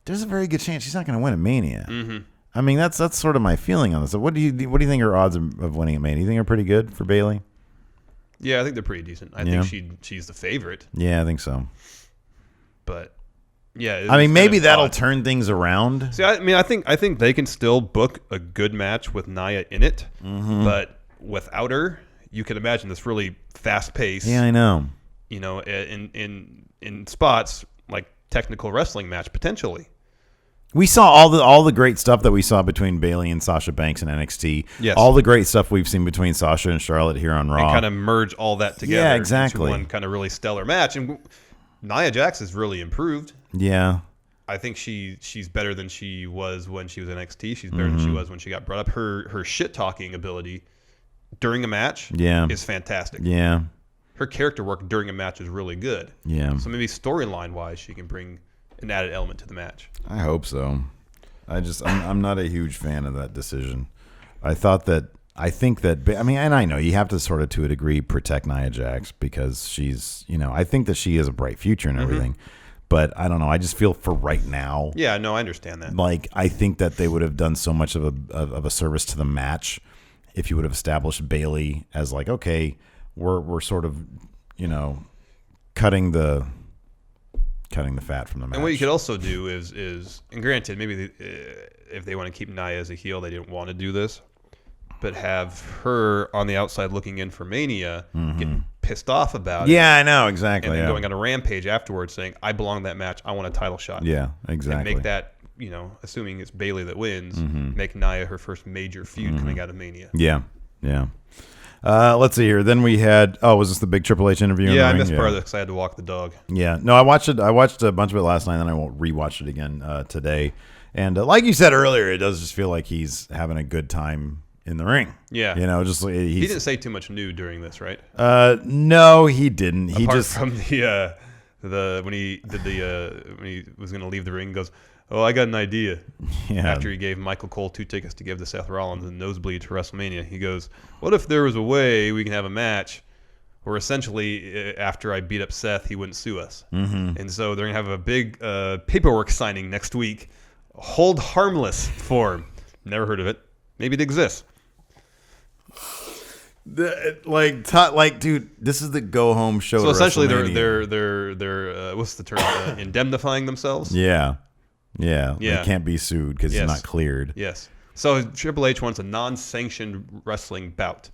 There's a very good chance she's not going to win at Mania. I mean, that's sort of my feeling on this. So what do you think her odds of winning at Mania? You think they're pretty good for Bayley? Yeah, I think they're pretty decent. I think she's the favorite. Yeah, I think so. But yeah, I mean, maybe that'll turn things around. See, I mean, I think they can still book a good match with Nia in it, but without her, you can imagine this really fast pace. Yeah, I know. In spots like technical wrestling match potentially. We saw all the great stuff that we saw between Bayley and Sasha Banks in NXT. Yes. All the great stuff we've seen between Sasha and Charlotte here on Raw. And kind of merge all that together. Yeah, exactly. Into one kind of really stellar match. And Nia Jax has really improved. Yeah. I think she's better than she was when she was in NXT. She's better than she was when she got brought up. Her shit talking ability during a match is fantastic. Yeah. Her character work during a match is really good. Yeah. So maybe storyline wise, she can bring an added element to the match. I hope so. I'm not a huge fan of that decision. I think that and I know you have to sort of to a degree protect Nia Jax because she's, I think that she has a bright future and everything. But I don't know. I just feel for right now. Yeah, no, I understand that. Like, I think that they would have done so much of a service to the match if you would have established Bayley as like, okay, we're sort of, cutting the fat from the match. And what you could also do is and granted, maybe if they want to keep Nia as a heel, they didn't want to do this, but have her on the outside looking in for Mania, getting pissed off about it. Yeah, I know, exactly. And then going on a rampage afterwards saying, I belong in that match, I want a title shot. Yeah, exactly. And make that, assuming it's Bayley that wins, make Nia her first major feud coming out of Mania. Yeah, yeah. Let's see here. Then we had, was this the big Triple H interview? Yeah, I missed part of it because I had to walk the dog. Yeah, no, I watched it. I watched a bunch of it last night, and then I won't rewatch it again today. And like you said earlier, it does just feel like he's having a good time in the ring. Yeah, he didn't say too much new during this, right? No, he didn't. He Apart just from when he was going to leave the ring, he goes, "Oh, I got an idea." Yeah. After he gave Michael Cole 2 tickets to give to Seth Rollins and nosebleed for WrestleMania, he goes, "What if there was a way we can have a match where essentially after I beat up Seth, he wouldn't sue us?" And so they're going to have a big paperwork signing next week, hold harmless form. Never heard of it. Maybe it exists. Dude, this is the go home show. So essentially, they're what's the term? Indemnifying themselves. Yeah. They can't be sued because it's not cleared. Yes. So Triple H wants a non-sanctioned wrestling bout.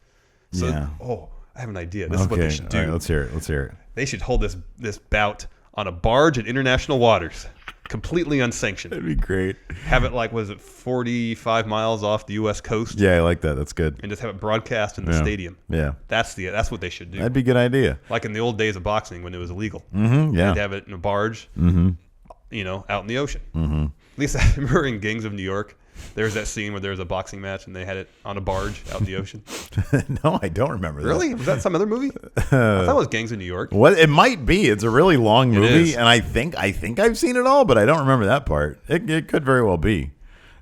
So, I have an idea. This is what they should do. All right, let's hear it. They should hold this bout on a barge in international waters, completely unsanctioned. That'd be great. Have it 45 miles off the U.S. coast. Yeah, I like that. That's good. And just have it broadcast in the stadium. Yeah. That's what they should do. That'd be a good idea. Like in the old days of boxing when it was illegal. Yeah. They'd have it in a barge. Out in the ocean. At least I remember in Gangs of New York, there was that scene where there was a boxing match and they had it on a barge out in the ocean. No, I don't remember that. Really? Was that some other movie? I thought it was Gangs of New York. What? It might be. It's a really long movie, and I think I've seen it all, but I don't remember that part. It could very well be.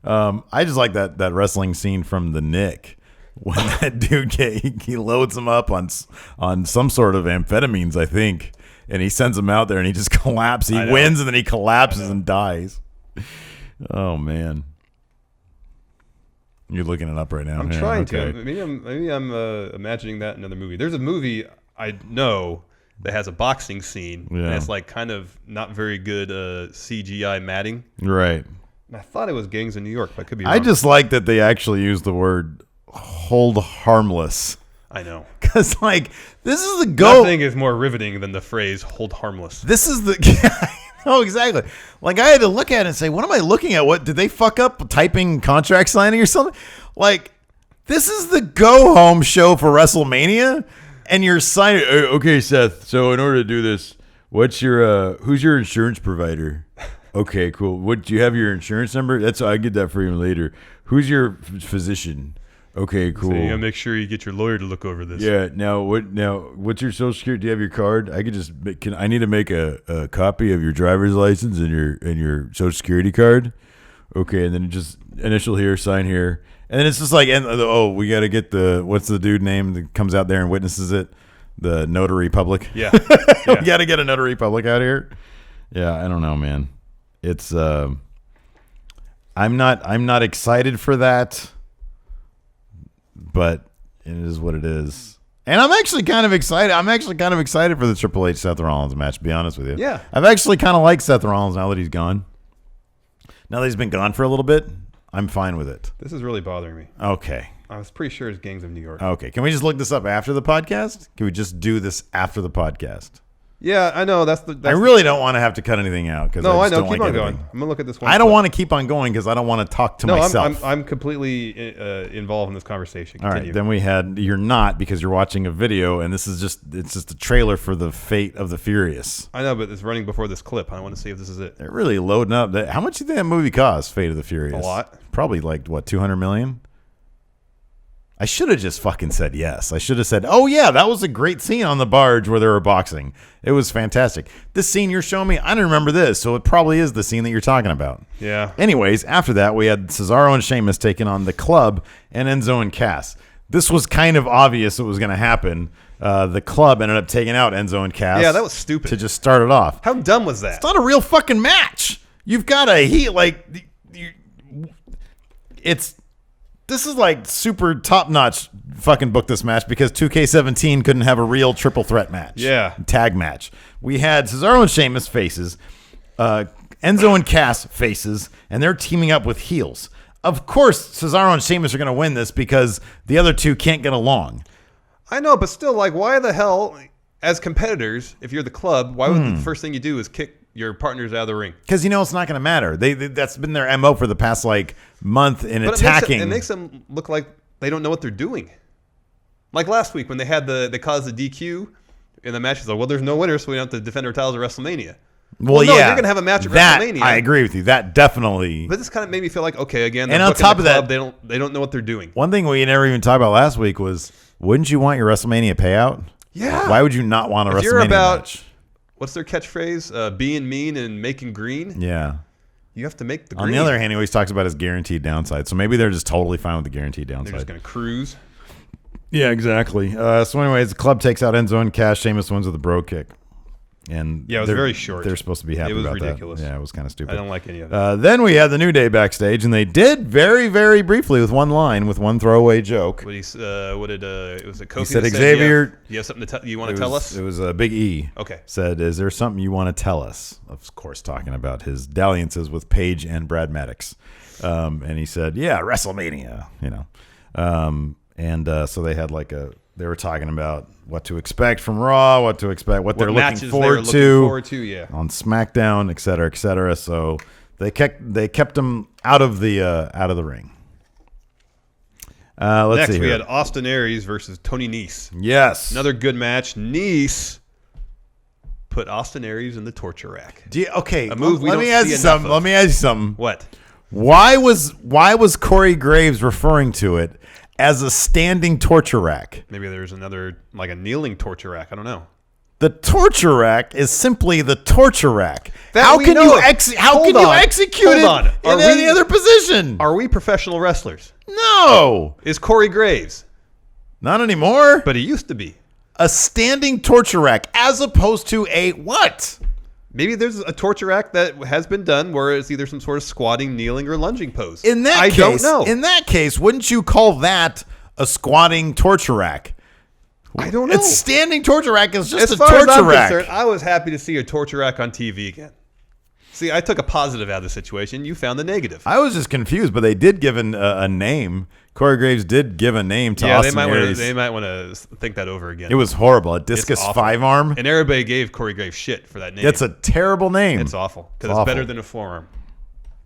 I just like that wrestling scene from The Nick when that dude he loads him up on some sort of amphetamines, I think. And he sends him out there, and he just collapses. He wins, and then he collapses and dies. Oh man, you're looking it up right now. I'm trying to. Maybe I'm imagining that in another movie. There's a movie I know that has a boxing scene. Yeah. And it's kind of not very good CGI matting. Right. And I thought it was Gangs of New York, but I could be wrong. I just like that they actually use the word "hold harmless." I know. Because, this is the go. Nothing is more riveting than the phrase "hold harmless." This is the. Oh, exactly. I had to look at it and say, what am I looking at? What did they fuck up typing contract signing or something? This is the go home show for WrestleMania, and you're signing. Okay, Seth. So in order to do this, what's your who's your insurance provider? Okay, cool. What do you have your insurance number? I get that for you later. Who's your physician? Okay, cool. So you gotta make sure you get your lawyer to look over this. Yeah. Now, what's your Social Security? Do you have your card? I need to make a copy of your driver's license and your Social Security card. Okay, and then just initial here, sign here, and then it's just we got to get what's the dude name that comes out there and witnesses it? The notary public. Yeah. We got to get a notary public out here. Yeah, I don't know, man. It's I'm not excited for that. But it is what it is. And I'm actually kind of excited. For the Triple H Seth Rollins match, to be honest with you. Yeah. I've actually kind of liked Seth Rollins now that he's gone. Now that he's been gone for a little bit, I'm fine with it. This is really bothering me. Okay. I was pretty sure it's Gangs of New York. Okay. Can we just look this up after the podcast? Can we just do this after the podcast? Yeah, I know. I really don't want to have to cut anything out because no, I know. don't Keep like on going. editing. I'm gonna look at this one. I don't want to keep on going because I don't want to talk to myself. I'm completely involved in this conversation. All Continue. right, then we had you're not because you're watching a video and it's just a trailer for the Fate of the Furious. I know, but it's running before this clip. I want to see if this is it. They're really loading up. How much do you think that movie cost? Fate of the Furious. A lot. Probably like what, 200 million. I should have just fucking said yes. I should have said, oh, yeah, that was a great scene on the barge where they were boxing. It was fantastic. This scene you're showing me, I don't remember this, so it probably is the scene that you're talking about. Yeah. Anyways, after that, we had Cesaro and Sheamus taking on the Club and Enzo and Cass. This was kind of obvious it was going to happen. The Club ended up taking out Enzo and Cass. Yeah, that was stupid. To just start it off. How dumb was that? It's not a real fucking match. You've got a heat, like, this is like super top-notch fucking book this match because 2K17 couldn't have a real triple threat match. Yeah. Tag match. We had Cesaro and Sheamus faces, Enzo and Cass faces, and they're teaming up with heels. Of course, Cesaro and Sheamus are going to win this because the other two can't get along. I know, but still, like, why the hell, as competitors, if you're the Club, why would the first thing you do is kick your partners out of the ring? Because you know it's not going to matter. That's been their MO for the past like month in attacking. It makes them look like they don't know what they're doing. Like last week when they caused the DQ in the match. It's like, well, there's no winner, so we don't have to defend our titles at WrestleMania. Well, no, yeah, you're gonna have a match at WrestleMania. I agree with you. That definitely. But this kind of made me feel like, okay, again, and on top of that, they don't know what they're doing. One thing we never even talked about last week was, wouldn't you want your WrestleMania payout? Yeah. Why would you not want a WrestleMania match? What's their catchphrase? Being mean and making green? Yeah. You have to make the green. On the other hand, he always talks about his guaranteed downside. So maybe they're just totally fine with the guaranteed downside. They're just going to cruise. Yeah, exactly. So anyways, the Club takes out Enzo and Cass. Sheamus wins with a bro kick. And yeah, it was very short. They're supposed to be happy about that. It was ridiculous. Yeah, it was kind of stupid. I don't like any of it. Then we had the New Day backstage, and they did very, very briefly with one line, with one throwaway joke. What did it was a Kofi? He said, Xavier, you have something you want to tell us? It was a Big E. Okay. Said, is there something you want to tell us? Of course, talking about his dalliances with Paige and Brad Maddox. And he said, yeah, WrestleMania, you know. So they had they were talking about what to expect from Raw, what to expect, what they're looking forward to yeah, on SmackDown, et cetera, et cetera. So they kept him out of the ring. Let's see. We here. had Austin Aries versus Tony Nese. Yes, another good match. Nese put Austin Aries in the torture rack. A move. Let me ask you something. Let me ask you something. What? Why was Corey Graves referring to it as a standing torture rack? Maybe there's another, like a kneeling torture rack. I don't know. The torture rack is simply the torture rack. How can you execute it in any other position? Are we professional wrestlers? No. Is Corey Graves? Not anymore. But he used to be. A standing torture rack as opposed to a what? Maybe there's a torture rack that has been done where it's either some sort of squatting, kneeling, or lunging pose. In that case, don't know. In that case, wouldn't you call that a squatting torture rack? I don't know. It's standing torture rack is just as a far torture as I'm rack. Concerned, I was happy to see a torture rack on TV again. See, I took a positive out of the situation. You found the negative. I was just confused, but they did give a name. Corey Graves did give a name to Austin Aries. They might want to think that over again. It was horrible. A discus 5-arm. And everybody gave Corey Graves shit for that name. It's a terrible name. It's awful because it's better than a forearm.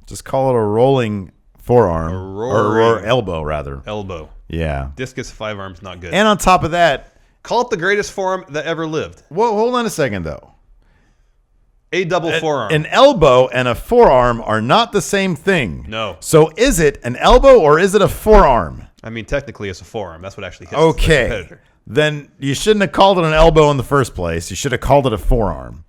Just call it a rolling forearm. Or elbow, rather. Elbow. Yeah. Discus 5-arm's not good. And on top of that, call it the greatest forearm that ever lived. Well, hold on a second, though. A double forearm. An elbow and a forearm are not the same thing. No. So is it an elbow or is it a forearm? I mean, technically it's a forearm. That's what actually hits the competitor. Then you shouldn't have called it an elbow in the first place. You should have called it a forearm.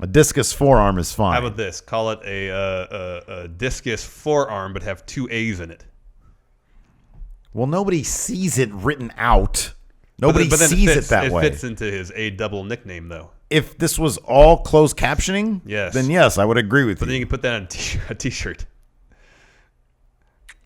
A discus forearm is fine. How about this? Call it a discus forearm, but have 2 A's in it. Well, nobody sees it written out. Nobody sees it that way. It fits into his A double nickname, though. If this was all closed captioning, yes, then yes, I would agree with you. But then you can put that on a T-shirt.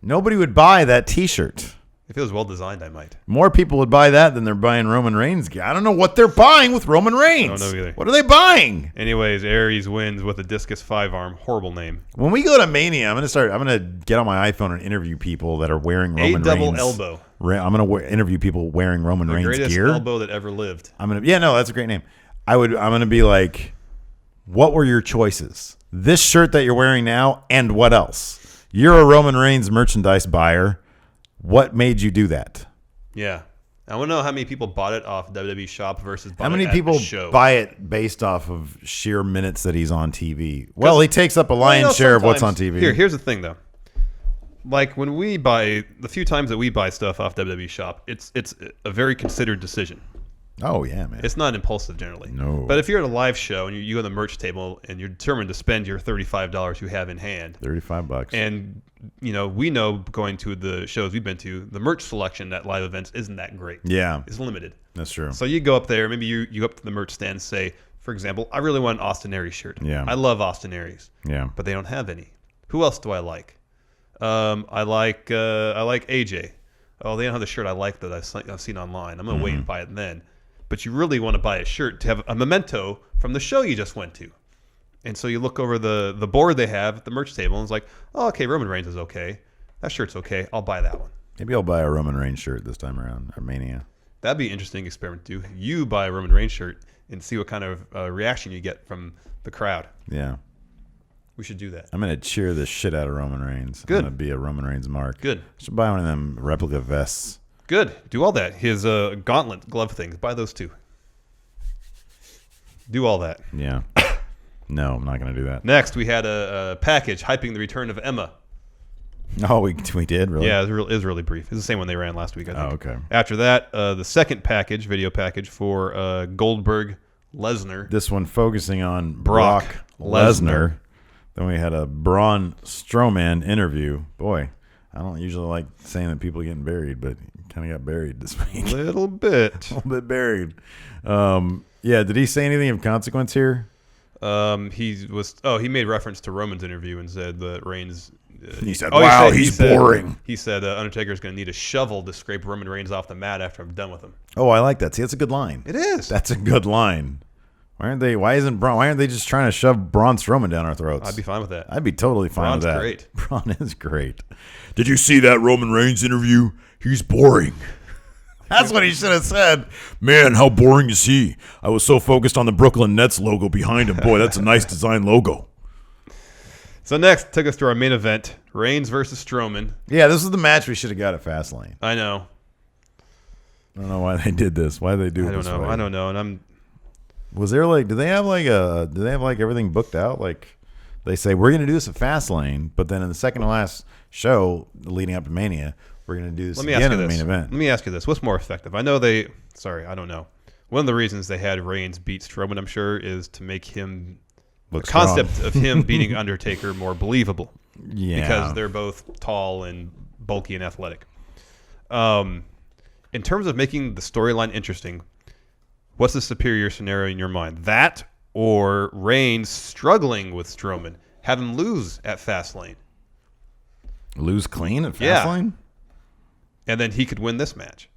Nobody would buy that T-shirt. If it was well designed, I might. More people would buy that than they're buying Roman Reigns gear. I don't know what they're buying with Roman Reigns. I don't know either. What are they buying? Anyways, Aries wins with a discus 5-arm. Horrible name. When we go to Mania, I'm gonna get on my iPhone and interview people that are wearing Roman Reigns. double elbow. I'm gonna interview people wearing Roman Reigns gear. The greatest elbow that ever lived. That's a great name. I'm gonna be like, what were your choices? This shirt that you're wearing now, and what else? You're a Roman Reigns merchandise buyer. What made you do that? Yeah. I want to know how many people bought it off WWE shop versus bought how many it at people the show. buy it based off of sheer minutes that he's on TV? Well, he takes up a lion's share of what's on TV. Here's the thing, though. Like when we buy, the few times that we buy stuff off WWE shop, it's a very considered decision. Oh, yeah, man. It's not impulsive generally. No. But if you're at a live show and you go to the merch table and you're determined to spend your $35 you have in hand. $35. And, we know going to the shows we've been to, the merch selection at live events isn't that great. Yeah. It's limited. That's true. So you go up there, maybe you go up to the merch stand and say, for example, I really want an Austin Aries shirt. Yeah. I love Austin Aries. Yeah. But they don't have any. Who else do I like? I like AJ. Oh, they don't have the shirt I like that I've seen online. I'm going to wait and buy it then. But you really want to buy a shirt to have a memento from the show you just went to. And so you look over the board they have at the merch table, and it's like, oh, okay, Roman Reigns is okay. That shirt's okay. I'll buy that one. Maybe I'll buy a Roman Reigns shirt this time around, or Mania. That'd be an interesting experiment to do. You buy a Roman Reigns shirt and see what kind of reaction you get from the crowd. Yeah. We should do that. I'm going to cheer the shit out of Roman Reigns. Good. I'm going to be a Roman Reigns mark. Good. I should buy one of them replica vests. Good. Do all that. His gauntlet glove things. Buy those too. Do all that. Yeah. No, I'm not going to do that. Next, we had a package hyping the return of Emma. Oh, we did? Really? Yeah, it was really brief. It's the same one they ran last week, I think. Oh, okay. After that, the second video package for Goldberg Lesnar. This one focusing on Brock Lesnar. Then we had a Braun Strowman interview. Boy, I don't usually like saying that people are getting buried, but kind of got buried this week. A little bit. A little bit buried. Yeah, did he say anything of consequence here? He made reference to Roman's interview and said that Reigns. He said, "Wow, he's boring." He said Undertaker's going to need a shovel to scrape Roman Reigns off the mat after I'm done with him. Oh, I like that. See, that's a good line. It is. That's a good line. Why aren't they just trying to shove Braun Strowman down our throats? I'd be fine with that. I'd be totally fine with that. Great. Braun is great. Did you see that Roman Reigns interview? He's boring. That's what he should have said. Man, how boring is he? I was so focused on the Brooklyn Nets logo behind him. Boy, that's a nice design logo. So next, took us to our main event, Reigns versus Strowman. Yeah, this is the match we should have got at Fastlane. I know. I don't know why they did this. Why did they do it this way? I don't know. And was there do they have everything booked out? Like they say we're gonna do this at Fastlane, but then in the second to last show leading up to Mania, we're gonna do this again in the main event. Let me ask you this: what's more effective? I don't know. One of the reasons they had Reigns beat Strowman, I'm sure, is to make him the concept of him beating Undertaker more believable. Yeah, because they're both tall and bulky and athletic. In terms of making the storyline interesting, what's the superior scenario in your mind? That or Reigns struggling with Strowman, have him lose at Fastlane, lose clean at Fastlane, and then he could win this match.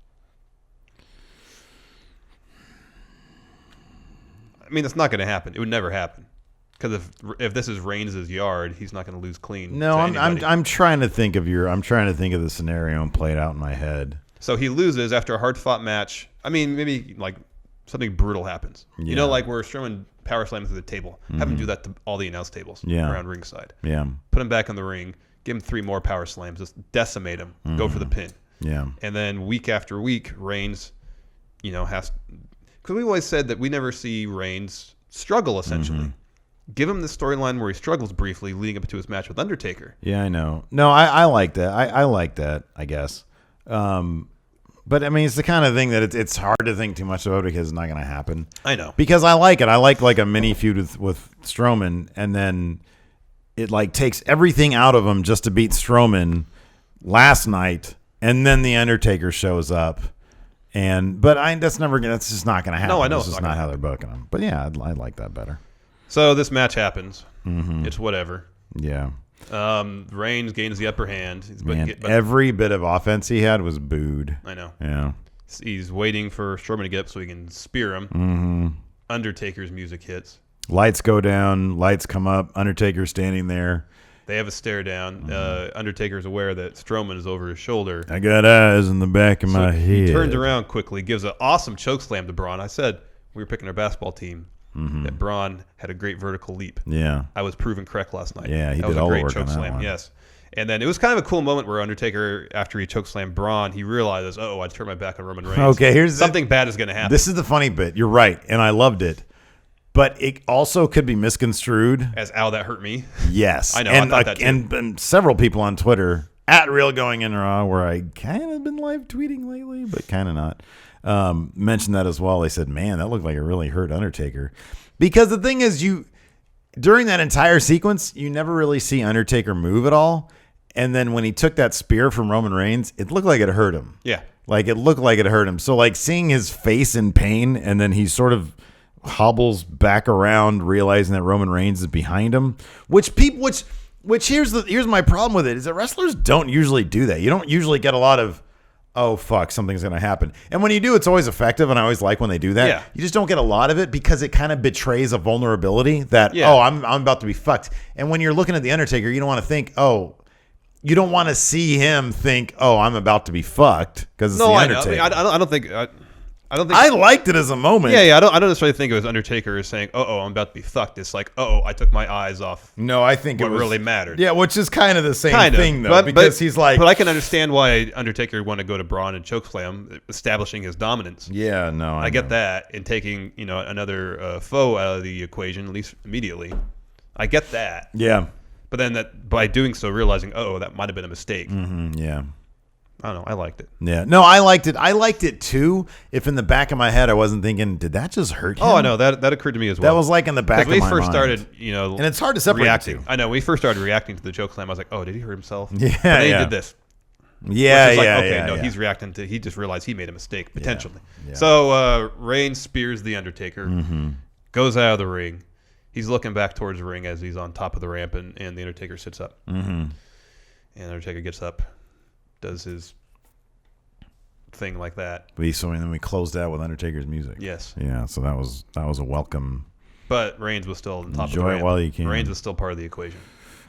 I mean, it's not going to happen. It would never happen. Because if this is Reigns' yard, he's not going to lose clean. No, I'm trying to think of the scenario and play it out in my head. So he loses after a hard-fought match. I mean, maybe like something brutal happens. Yeah. You know, like where Strowman power slams through the table. Mm-hmm. Have him do that to all the announce tables around ringside. Yeah. Put him back in the ring. Give him 3 more power slams. Just decimate him. Mm-hmm. Go for the pin. Yeah. And then week after week, Reigns, has. Because we always said that we never see Reigns struggle, essentially. Mm-hmm. Give him the storyline where he struggles briefly leading up to his match with Undertaker. Yeah, I know. No, I like that. I like that, I guess. But, I mean, it's the kind of thing that it's hard to think too much about because it's not going to happen. I know. Because I like it. I like a mini feud with Strowman, and then it, takes everything out of him just to beat Strowman last night, and then the Undertaker shows up. But that's just not going to happen. No, I know. This is not how they're booking him. But, yeah, I like that better. So this match happens. Mm-hmm. It's whatever. Yeah. Reigns gains the upper hand. Every bit of offense he had was booed. I know. Yeah. He's waiting for Strowman to get up so he can spear him. Mm-hmm. Undertaker's music hits. Lights go down. Lights come up. Undertaker's standing there. They have a stare down. Undertaker's aware that Strowman is over his shoulder. I got eyes in the back of my head. He turns around quickly, gives an awesome chokeslam to Braun. I said we were picking our basketball team that Braun had a great vertical leap. Yeah. I was proven correct last night. Yeah, he that did was all a the great work on that chokeslam. one. Yes. And then it was kind of a cool moment where Undertaker, after he chokeslammed Braun, he realizes, I turned my back on Roman Reigns. Okay, here's something bad is going to happen. This is the funny bit. You're right, and I loved it. But it also could be misconstrued as, ow, that hurt me. Yes. I know. And, I thought that too. And several people on Twitter, at Real Going In Raw, where I kind of been live tweeting lately, but kind of not, mentioned that as well. They said, man, that looked like it really hurt Undertaker. Because the thing is, during that entire sequence, you never really see Undertaker move at all. And then when he took that spear from Roman Reigns, it looked like it hurt him. Yeah. Like, it looked like it hurt him. So, like, seeing his face in pain, and then he sort of hobbles back around, realizing that Roman Reigns is behind him. Which here's my problem with it, is that wrestlers don't usually do that. You don't usually get a lot of, oh, fuck, something's going to happen. And when you do, it's always effective, and I always like when they do that. Yeah. You just don't get a lot of it because it kind of betrays a vulnerability that, I'm about to be fucked. And when you're looking at The Undertaker, you don't want to think, you don't want to see him think, I'm about to be fucked because it's The Undertaker. I don't think I liked it as a moment. Yeah. I don't necessarily think it was Undertaker is saying, I'm about to be fucked. It's like, I took my eyes off. No, I think what it was, really mattered. Yeah, which is kind of the same thing, though, because he's like. But I can understand why Undertaker would want to go to Braun and chokeslam, establishing his dominance. Yeah, no, I get that, and taking another foe out of the equation, at least immediately. I get that. Yeah. But then that by doing so, realizing, that might have been a mistake. Mm-hmm, yeah. I don't know. I liked it. Yeah. No, I liked it. I liked it too. If in the back of my head I wasn't thinking, did that just hurt him? Oh, I know. That occurred to me as well. That was like in the back of my mind. When we first started, and it's hard to separate reacting. the two. I know. When we first started reacting to the chokeslam, I was like, did he hurt himself? Yeah. But then he did this. Yeah, he's reacting to. He just realized he made a mistake potentially. Yeah. So Reigns spears the Undertaker, goes out of the ring. He's looking back towards the ring as he's on top of the ramp, and the Undertaker sits up. And the Undertaker gets up, does his thing like that. And then we closed out with Undertaker's music. Yes. Yeah. So that was a welcome. But Reigns was still on top of the ramp. Enjoy it while you can. Reigns was still part of the equation.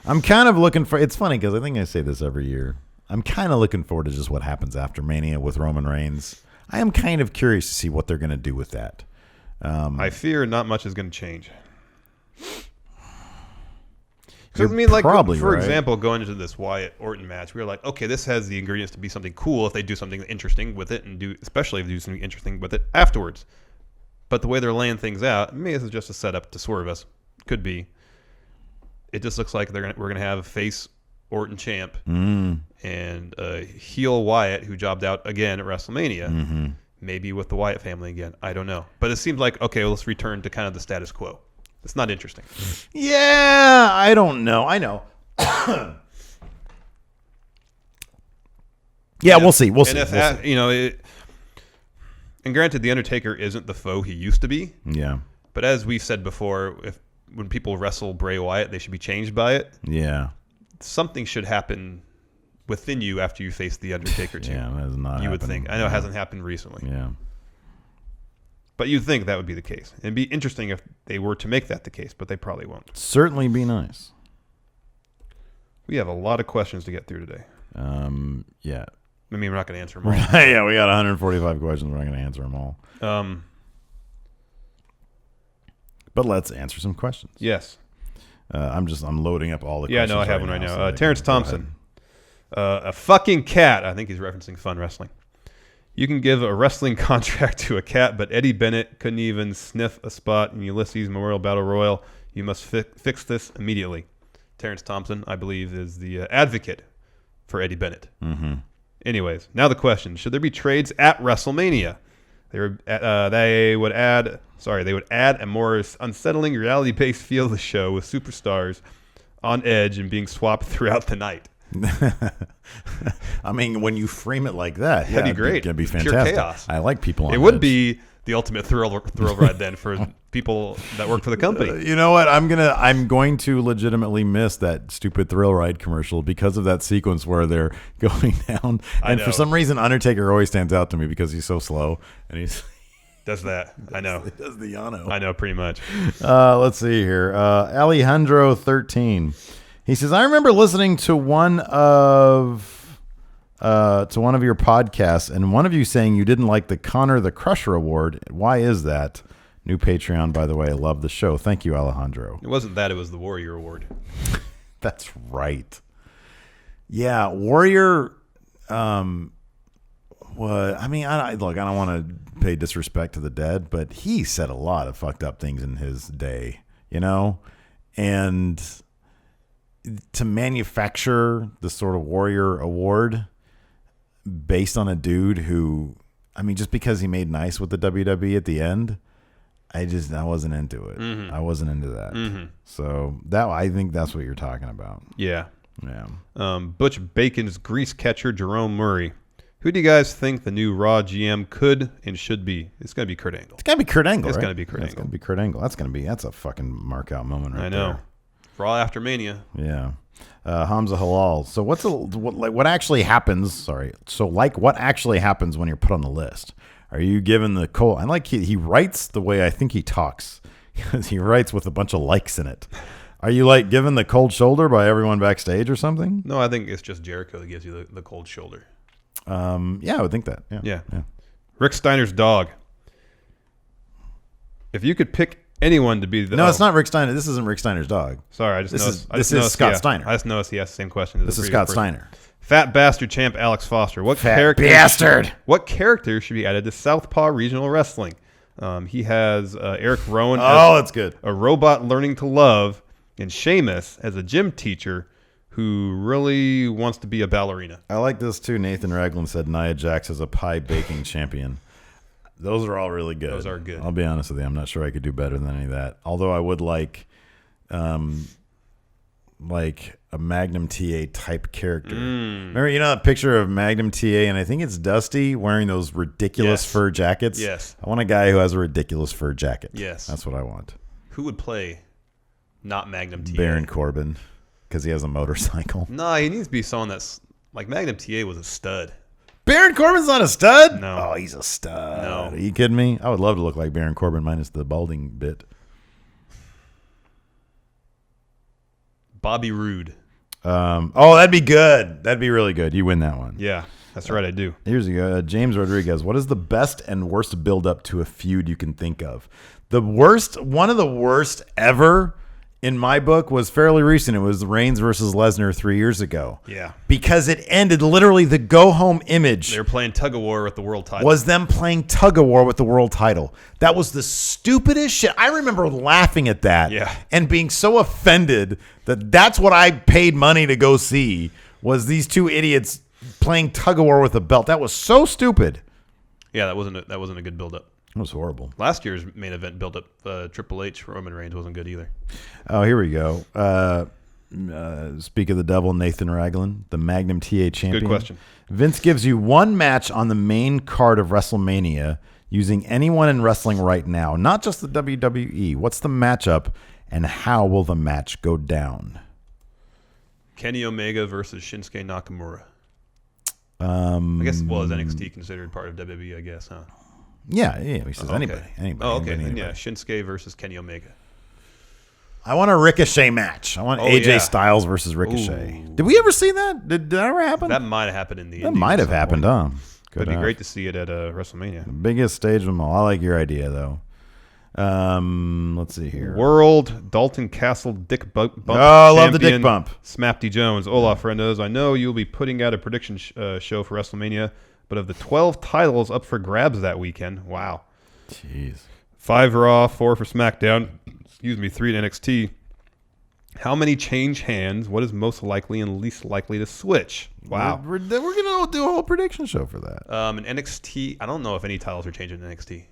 I'm kind of looking for. It's funny because I think I say this every year. I'm kind of looking forward to just what happens after Mania with Roman Reigns. I am kind of curious to see what they're going to do with that. I fear not much is going to change. Because I mean, like, for example, going into this Wyatt Orton match, we were like, okay, this has the ingredients to be something cool if they do something interesting with it, and especially if they do something interesting with it afterwards. But the way they're laying things out, maybe this is just a setup to swerve us. Could be. It just looks like we're gonna have a face Orton champ and heel Wyatt who jobbed out again at WrestleMania. Maybe with the Wyatt family again. I don't know. But it seems like, okay, well, let's return to kind of the status quo. It's not interesting. Yeah, I don't know. I know. We'll see. We'll see. And granted, The Undertaker isn't the foe he used to be. Yeah. But as we've said before, when people wrestle Bray Wyatt, they should be changed by it. Yeah. Something should happen within you after you face The Undertaker too. Yeah, that is not. You would think. I know it hasn't happened recently. Yeah. But you'd think that would be the case. It'd be interesting if they were to make that the case, but they probably won't. Certainly be nice. We have a lot of questions to get through today. Yeah. I mean, we're not going to answer them all. Yeah, we got 145 questions. We're not going to answer them all. But let's answer some questions. Yes. I'm loading up all the questions. Yeah, no, I have one right now. Terrence Thompson. A fucking cat. I think he's referencing Fun Wrestling. You can give a wrestling contract to a cat, but Eddie Bennett couldn't even sniff a spot in Ulysses Memorial Battle Royal. You must fix this immediately. Terrence Thompson, I believe, is the advocate for Eddie Bennett. Anyways, now the question: should there be trades at WrestleMania? They would add a more unsettling reality-based feel to the show with superstars on edge and being swapped throughout the night. I mean, when you frame it like that, that'd be great. It'd be Pure fantastic. chaos. I like people on It would edge. be the ultimate thrill ride then for people that work for the company. You know what? I'm going to legitimately miss that stupid Thrill Ride commercial because of that sequence where they're going down. And for some reason, Undertaker always stands out to me because he's so slow and he's does that. I know. He does the Yano. I know pretty much. Let's see here. Alejandro 13. He says, I remember listening to one of your podcasts and one of you saying you didn't like the Connor the Crusher award. Why is that? New Patreon, by the way. I love the show. Thank you, Alejandro. It wasn't that. It was the Warrior Award. That's right. Yeah, Warrior. What? I mean, I don't want to pay disrespect to the dead, but he said a lot of fucked up things in his day, and to manufacture the sort of Warrior Award based on a dude who, I mean, just because he made nice with the WWE at the end, I wasn't into it. Mm-hmm. I wasn't into that. Mm-hmm. So I think that's what you're talking about. Yeah. Yeah. Butch Bacon's grease catcher, Jerome Murray. Who do you guys think the new Raw GM could and should be? It's going to be Kurt Angle. It's got to be Kurt Angle, It's right? going to be Kurt Angle. It's going to be Kurt Angle. That's a fucking mark out moment right there. I know. Raw after Mania. Yeah. Hamza Halal. So what actually happens? Sorry. So what actually happens when you're put on the list? Are you given the cold? I like he writes the way I think he talks. He writes with a bunch of likes in it. Are you given the cold shoulder by everyone backstage or something? No, I think it's just Jericho that gives you the cold shoulder. Yeah, I would think that. Yeah. Rick Steiner's dog. If you could pick anyone to be the No, it's not Rick Steiner. This isn't Rick Steiner's dog. Sorry, I just noticed. This is Scott Steiner. I just noticed he asked the same question. This is Scott Steiner. Fat bastard champ Alex Foster. What Fat character? Bastard. What character should be added to Southpaw Regional Wrestling? He has Eric Rowan. That's good. A robot learning to love, and Sheamus as a gym teacher who really wants to be a ballerina. I like this too. Nathan Ragland said Nia Jax as a pie baking champion. Those are all really good. Those are good. I'll be honest with you. I'm not sure I could do better than any of that. Although I would like a Magnum TA type character. Remember, that picture of Magnum TA, and I think it's Dusty wearing those ridiculous fur jackets? Yes. I want a guy who has a ridiculous fur jacket. Yes. That's what I want. Who would play not Magnum TA? Baron Corbin, because he has a motorcycle. No, he needs to be someone that's like Magnum TA was a stud. Baron Corbin's not a stud? No. Oh, he's a stud. No. Are you kidding me? I would love to look like Baron Corbin minus the balding bit. Bobby Roode. That'd be good. That'd be really good. You win that one. Yeah, that's right, I do. Here's James Rodriguez. What is the best and worst build-up to a feud you can think of? One of the worst ever in my book was fairly recent. It was Reigns versus Lesnar 3 years ago. Yeah. Because it ended literally the go-home image. They were playing tug of war with the world title. Was them playing tug of war with the world title. That was the stupidest shit. I remember laughing at that and being so offended that that's what I paid money to go see, was these two idiots playing tug of war with a belt. That was so stupid. Yeah, that wasn't a good build-up. It was horrible. Last year's main event build-up, Triple H Roman Reigns, wasn't good either. Oh, here we go. Speak of the devil, Nathan Ragland, the Magnum TA champion. Good question. Vince gives you one match on the main card of WrestleMania using anyone in wrestling right now, not just the WWE. What's the matchup, and how will the match go down? Kenny Omega versus Shinsuke Nakamura. I guess, is NXT considered part of WWE, I guess, huh? Yeah, he says anybody. Oh, okay. Anybody. Yeah, Shinsuke versus Kenny Omega. I want a Ricochet match. I want AJ Styles versus Ricochet. Ooh. Did we ever see that? Did that ever happen? That might have happened in the That might have happened, huh? It'd be great to see it at WrestleMania. The biggest stage of them all. I like your idea, though. Let's see here. World Dalton Castle Dick Bump. Oh, I love the Dick Bump. Smappy Jones. Hola, friendos. I know you'll be putting out a prediction show for WrestleMania, but of the 12 titles up for grabs that weekend, wow. Jeez. 5 Raw, 4 for SmackDown. 3 at NXT. How many change hands? What is most likely and least likely to switch? Wow. We're going to do a whole prediction show for that. In NXT, I don't know if any titles are changing in NXT.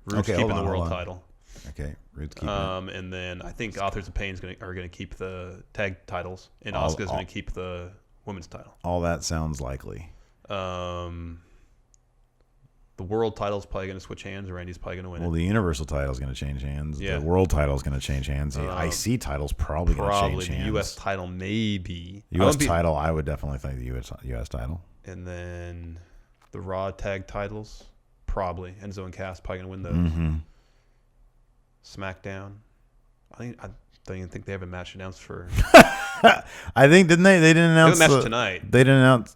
Rude's keeping the world title. Okay, Rude's keeping it. And then I think Authors of Pain are going to keep the tag titles, and Asuka's going to keep the women's title. All that sounds likely. The world title's probably going to switch hands. Randy's probably going to win Well, the Universal title is going to change hands. Yeah. The world title is going to change hands. The IC title's probably going to change the hands. U.S. title, maybe. U.S. title, I would definitely think the U.S. title. And then the Raw tag titles, probably. Enzo and Cass probably going to win those. Mm-hmm. SmackDown. I don't even think they have a match announced for. I think didn't they? They didn't announce they have a match tonight. They didn't announce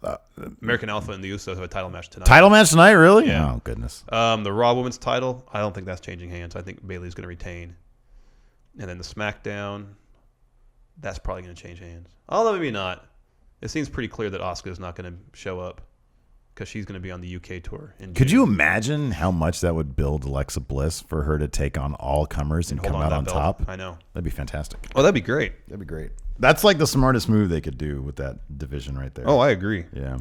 American Alpha and the Usos have a title match tonight. Title match tonight, really? Yeah. Oh goodness. The Raw Women's title, I don't think that's changing hands. I think Bayley's going to retain. And then the SmackDown, that's probably going to change hands. Although maybe not. It seems pretty clear that Asuka is not going to show up because she's going to be on the UK tour. Could you imagine how much that would build Alexa Bliss for her to take on all comers and come out on top? I know. That'd be fantastic. Oh, that'd be great. That'd be great. That's like the smartest move they could do with that division right there. Oh, I agree. Yeah.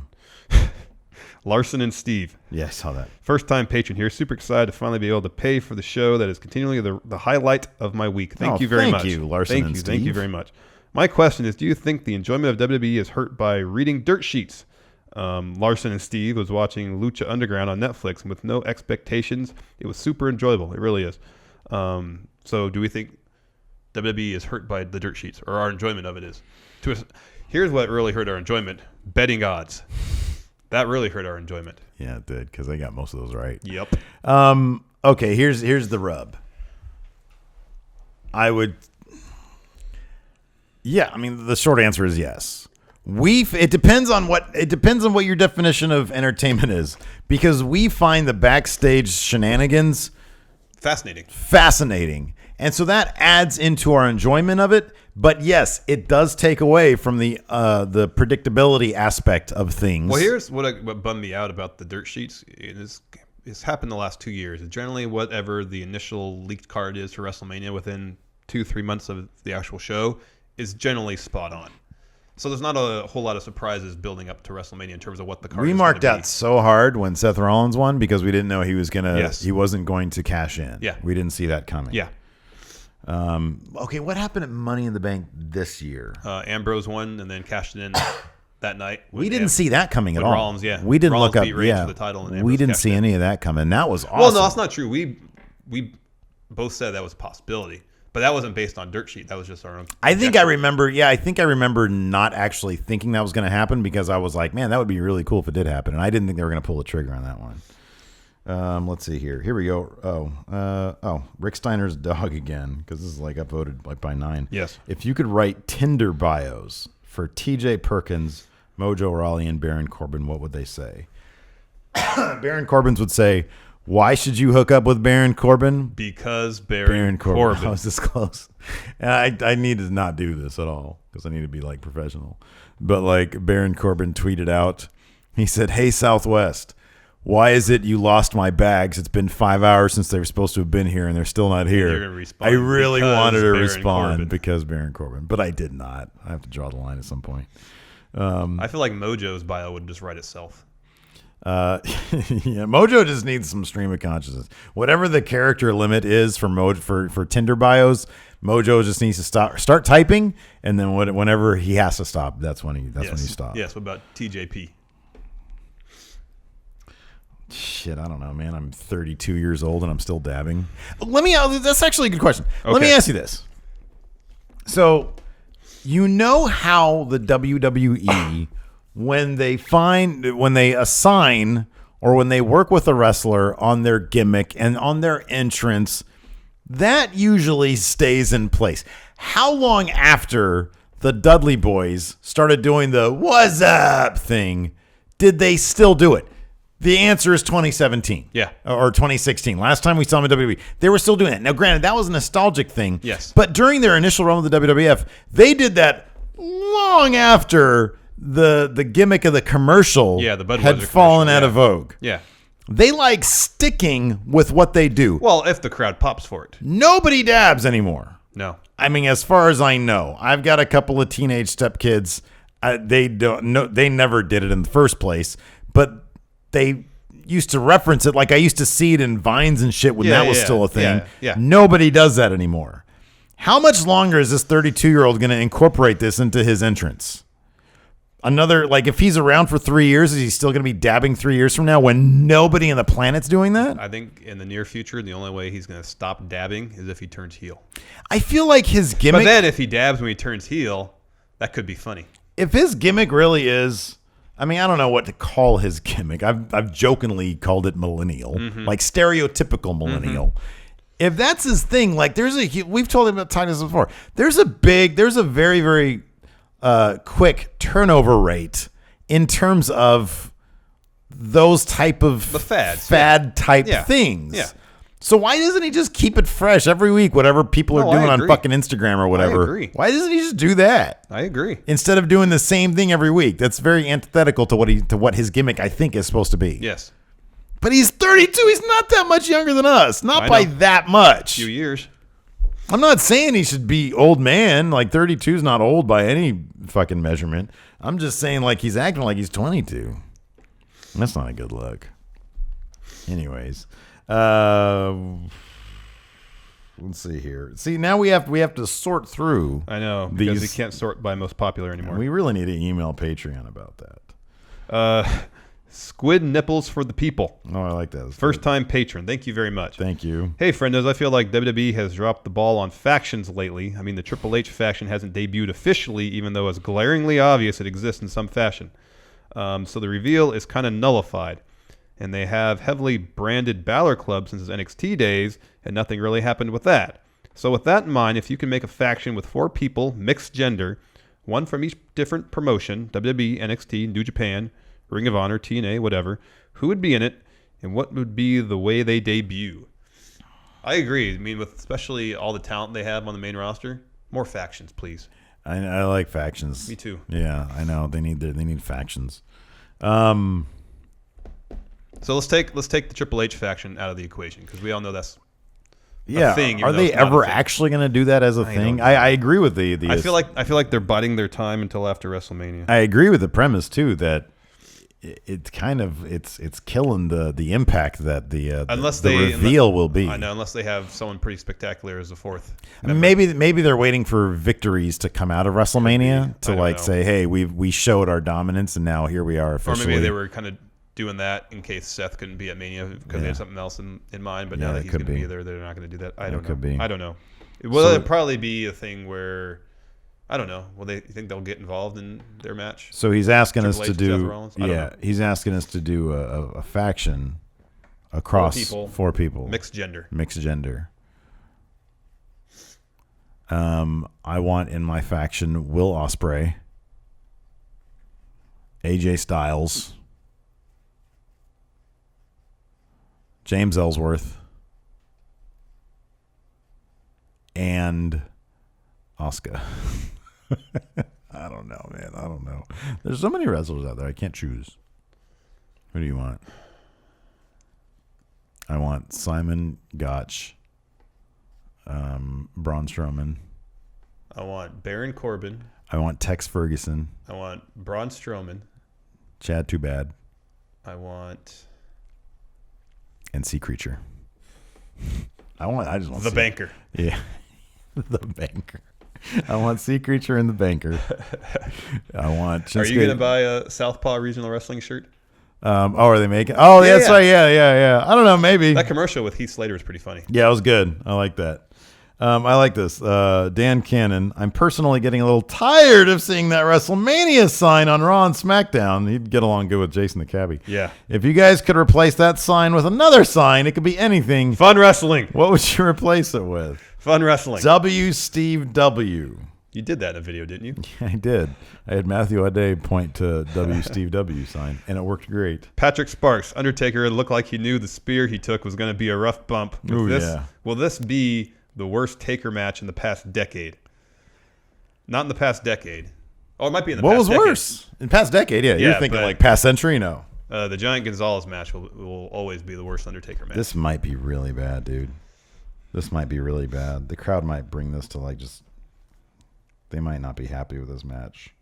Larson and Steve. Yeah, I saw that. First time patron here. Super excited to finally be able to pay for the show that is continually the highlight of my week. Thank you very much. Thank you, Larson and Steve. Thank you very much. My question is, do you think the enjoyment of WWE is hurt by reading dirt sheets? Larson and Steve was watching Lucha Underground on Netflix, and with no expectations, it was super enjoyable. It really is. So do we think WWE is hurt by the dirt sheets, or our enjoyment of it is? Here's what really hurt our enjoyment. Betting odds. That really hurt our enjoyment. Yeah, it did, because they got most of those right. Yep. Okay, here's the rub. Yeah, I mean, the short answer is yes. It depends on what your definition of entertainment is, because we find the backstage shenanigans fascinating. And so that adds into our enjoyment of it. But yes, it does take away from the predictability aspect of things. Well, here's what bummed me out about the dirt sheets. It's happened the last 2 years. It's generally whatever the initial leaked card is for WrestleMania within 2-3 months of the actual show is generally spot on. So there's not a whole lot of surprises building up to WrestleMania in terms of what the card is. We marked out so hard when Seth Rollins won because we didn't know he wasn't going to cash in. Yeah. We didn't see that coming. Yeah. Okay, what happened at Money in the Bank this year? Ambrose won and then cashed it in that night. We didn't see that coming at all. Rollins, yeah. We didn't Rollins look up. beat Reigns for the title and we didn't cashed see in. any of that coming. That was awesome. Well, no, that's not true. We both said that was a possibility. But that wasn't based on dirt sheet. That was just our own. I think I remember not actually thinking that was going to happen because I was like, man, that would be really cool if it did happen. And I didn't think they were going to pull the trigger on that one. Let's see here. Here we go. Rick Steiner's dog again, because this is like upvoted like by 9. Yes. If you could write Tinder bios for TJ Perkins, Mojo Rawley, and Baron Corbin, what would they say? Baron Corbin's would say, why should you hook up with Baron Corbin? Because Baron Corbin. I was this close. I need to not do this at all because I need to be like professional. But like Baron Corbin tweeted out, he said, "Hey Southwest, why is it you lost my bags? It's been 5 hours since they were supposed to have been here and they're still not here." You're gonna respond I really wanted to Baron respond Corbin. because Baron Corbin, but I did not. I have to draw the line at some point. I feel like Mojo's bio would just write itself. Yeah, Mojo just needs some stream of consciousness. Whatever the character limit is for Tinder bios, Mojo just needs to start typing, and then whenever he has to stop, that's when he stops. Yes. What about TJP? Shit, I don't know, man. I'm 32 years old and I'm still dabbing. That's actually a good question. Okay. Let me ask you this. So, you know how the WWE when they assign or when they work with a wrestler on their gimmick and on their entrance, that usually stays in place. How long after the Dudley Boys started doing the "what's up" thing did they still do it? The answer is 2017. Yeah. Or 2016. Last time we saw them in WWE, they were still doing it. Now, granted, that was a nostalgic thing. Yes. But during their initial run with the WWF, they did that long after the gimmick of the commercial had fallen out of vogue. Yeah. They like sticking with what they do. Well, if the crowd pops for it. Nobody dabs anymore. No. I mean, as far as I know, I've got a couple of teenage stepkids. They never did it in the first place, but they used to reference it. Like I used to see it in Vines and shit when that was still a thing. Yeah. Nobody does that anymore. How much longer is this 32-year-old going to incorporate this into his entrance? Another, like, if he's around for 3 years, is he still going to be dabbing 3 years from now when nobody on the planet's doing that? I think in the near future, the only way he's going to stop dabbing is if he turns heel. I feel like his gimmick... But then if he dabs when he turns heel, that could be funny. If his gimmick really is... I mean, I don't know what to call his gimmick. I've jokingly called it millennial, like stereotypical millennial. If that's his thing, like we've told him about this before. There's a very, very quick turnover rate in terms of those type of the fad type things. Yeah. So why doesn't he just keep it fresh every week, whatever people are doing on fucking Instagram or whatever? I agree. Why doesn't he just do that? I agree. Instead of doing the same thing every week. That's very antithetical to what his gimmick, I think, is supposed to be. Yes. But he's 32. He's not that much younger than us. Not by that much. A few years. I'm not saying he should be old man. Like 32 is not old by any fucking measurement. I'm just saying like he's acting like he's 22. That's not a good look. Anyways. Let's see here. See, now we have to sort through. I know, because we can't sort by most popular anymore. We really need to email Patreon about that. Squid nipples for the people. Oh, I like that. First time patron. Thank you very much. Thank you. Hey, friendos. I feel like WWE has dropped the ball on factions lately. I mean, the Triple H faction hasn't debuted officially, even though it's glaringly obvious it exists in some fashion. So the reveal is kind of nullified. And they have heavily branded Balor Club since his NXT days, and nothing really happened with that. So with that in mind, if you can make a faction with 4 people, mixed gender, 1 from each different promotion, WWE, NXT, New Japan, Ring of Honor, TNA, whatever, who would be in it, and what would be the way they debut? I agree. I mean, with especially all the talent they have on the main roster, more factions, please. I like factions. Me too. Yeah, I know. They need factions. So let's take the Triple H faction out of the equation because we all know that's a thing. Are they ever actually going to do that as a thing? I agree with the. I feel like they're biding their time until after WrestleMania. I agree with the premise too that it's kind of it's killing the impact that the reveal will be. I know, unless they have someone pretty spectacular as a fourth member. Maybe they're waiting for victories to come out of WrestleMania to say, hey, we showed our dominance and now here we are officially. Or maybe they were kind of doing that in case Seth couldn't be at Mania because they had something else in mind. But now that he's going to be there, they're not going to do that. I don't know. I don't know. It'll probably be a thing where, I don't know. Well, you think they'll get involved in their match? So he's asking us to do. He's asking us to do a faction across 4 people. Mixed gender. I want in my faction Will Ospreay, AJ Styles, James Ellsworth, and Asuka. I don't know, man. I don't know. There's so many wrestlers out there. I can't choose. Who do you want? I want Simon Gotch, Braun Strowman. I want Baron Corbin. I want Tex Ferguson. I want Braun Strowman. Chad Too Bad. I want... And Sea Creature. I just want the Banker. Yeah. The Banker. I want Sea Creature and the Banker. I want Shinsuke. Are you going to buy a Southpaw Regional Wrestling shirt? Are they making? Oh, yeah, that's right. Yeah. I don't know. Maybe. That commercial with Heath Slater was pretty funny. Yeah, it was good. I like that. I like this. Dan Cannon. I'm personally getting a little tired of seeing that WrestleMania sign on Raw and SmackDown. He'd get along good with Jason the Cabbie. Yeah. If you guys could replace that sign with another sign, it could be anything. Fun wrestling. What would you replace it with? Fun wrestling. W. Steve W. You did that in a video, didn't you? Yeah, I did. I had Matthew Ade point to W. Steve W. sign, and it worked great. Patrick Sparks. Undertaker looked like he knew the spear he took was going to be a rough bump. Will this be the worst Taker match in the past decade? Not in the past decade. Oh, it might be in the past decade. What was worse? In the past decade, yeah. You're thinking like past century? No. The Giant Gonzalez match will always be the worst Undertaker match. This might be really bad, dude. This might be really bad. The crowd might bring this to like just... They might not be happy with this match.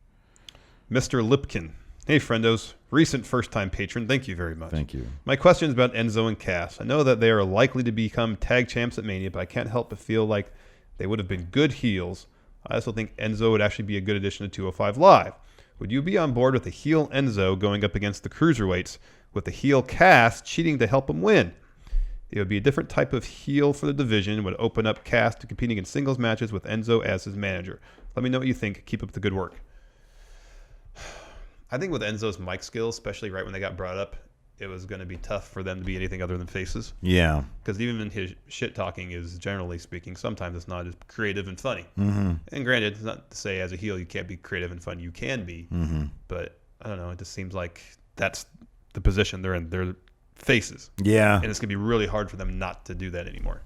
Mr. Lipkin. Hey, friendos. Recent first-time patron. Thank you very much. Thank you. My question is about Enzo and Cass. I know that they are likely to become tag champs at Mania, but I can't help but feel like they would have been good heels. I also think Enzo would actually be a good addition to 205 Live. Would you be on board with the heel Enzo going up against the cruiserweights with the heel Cass cheating to help him win? It would be a different type of heel for the division, would open up Cass to competing in singles matches with Enzo as his manager. Let me know what you think. Keep up the good work. I think with Enzo's mic skills, especially right when they got brought up, it was going to be tough for them to be anything other than faces. Yeah. Because even his shit talking is, generally speaking, sometimes it's not as creative and funny. Mm-hmm. And granted, it's not to say as a heel you can't be creative and funny. You can be. Mm-hmm. But I don't know. It just seems like that's the position they're in. They're faces. Yeah. And it's going to be really hard for them not to do that anymore.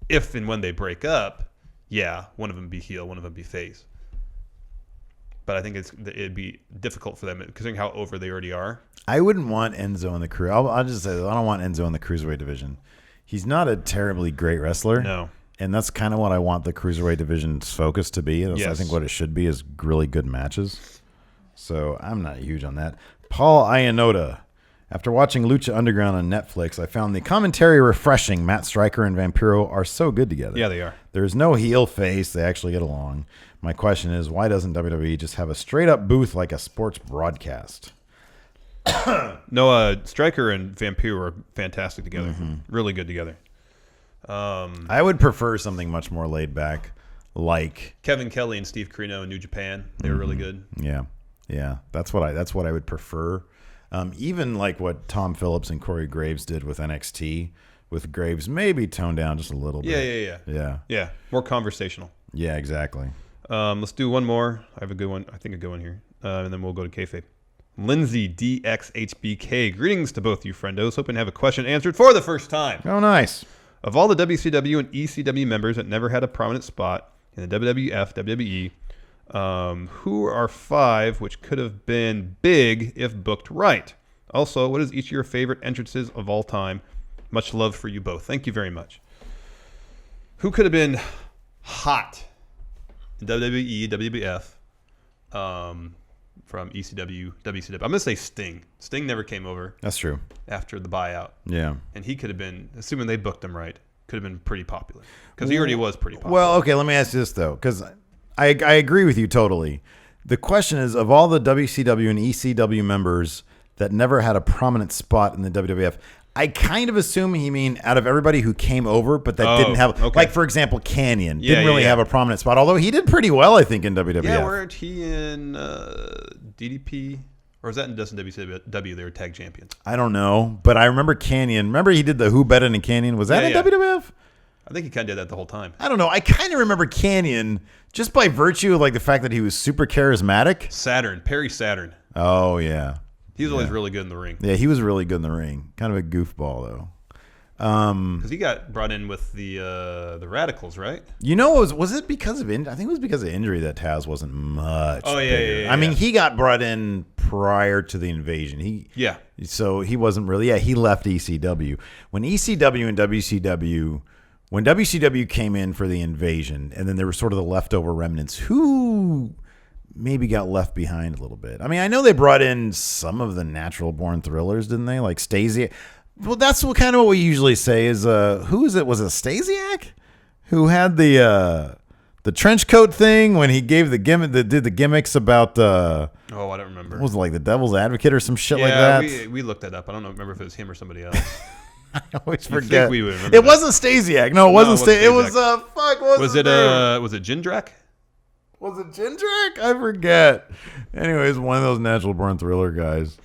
If and when they break up, yeah, one of them be heel, one of them be face. But I think it'd be difficult for them, considering how over they already are. I wouldn't want Enzo in the crew. I'll just say that I don't want Enzo in the cruiserweight division. He's not a terribly great wrestler. No. And that's kind of what I want the cruiserweight division's focus to be. That's, yes. I think what it should be is really good matches. So I'm not huge on that. Paul Iannotta. After watching Lucha Underground on Netflix, I found the commentary refreshing. Matt Stryker and Vampiro are so good together. Yeah, they are. There's no heel face. They actually get along. My question is, why doesn't WWE just have a straight-up booth like a sports broadcast? No, Stryker and Vampiro are fantastic together. Mm-hmm. Really good together. I would prefer something much more laid back, like Kevin Kelly and Steve Corino in New Japan. They were really good. Yeah. That's what I would prefer. Even like what Tom Phillips and Corey Graves did with NXT, with Graves maybe toned down just a little bit. Yeah. More conversational. Yeah, exactly. Let's do one more. I have a good one. I think a good one here. And then we'll go to kayfabe. Lindsay DXHBK. Greetings to both you friendos. Hoping to have a question answered for the first time. Oh, nice. Of all the WCW and ECW members that never had a prominent spot in the WWF, WWE, who are 5 which could have been big if booked right? Also, what is each of your favorite entrances of all time? Much love for you both. Thank you very much. Who could have been hot in WWE, WWF, from ECW, WCW? I'm going to say Sting. Sting never came over. That's true. After the buyout. Yeah. And he could have been, assuming they booked him right, could have been pretty popular. Because he already was pretty popular. Well, okay, let me ask you this, though, because I agree with you totally. The question is, of all the WCW and ECW members that never had a prominent spot in the WWF, I kind of assume he mean out of everybody who came over, but that didn't have, like, for example, Canyon didn't really have a prominent spot, although he did pretty well, I think, in WWF. Yeah, weren't he in DDP? Or was that in WCW? They were tag champions. I don't know, but I remember Canyon. Remember he did the Who Better Than Canyon? Was that in WWF? I think he kind of did that the whole time. I don't know. I kind of remember Canyon just by virtue of like the fact that he was super charismatic. Perry Saturn. Oh, yeah. He was always really good in the ring. Yeah, he was really good in the ring. Kind of a goofball, though. Because he got brought in with the Radicals, right? You know, was it because of injury? I think it was because of injury that Taz wasn't much. Oh, yeah. I mean, he got brought in prior to the invasion. So he wasn't really. Yeah, he left ECW. When ECW and WCW, when WCW came in for the invasion, and then there were sort of the leftover remnants who maybe got left behind a little bit. I mean, I know they brought in some of the Natural Born Thrillers, didn't they? Like Stasiak. Well, that's kind of what we usually say is, who is it? Was it Stasiak who had the trench coat thing when he gave the gimmick, did the gimmicks about I don't remember. What was it, like the Devil's Advocate or some shit like that? Yeah, we looked that up. I don't remember if it was him or somebody else. I always forget. We would remember it that. Wasn't Stasiak. No, it wasn't Stasiak. It was was it Jindrak? Was it Jindrak? I forget. Anyways, one of those Natural Born Thriller guys.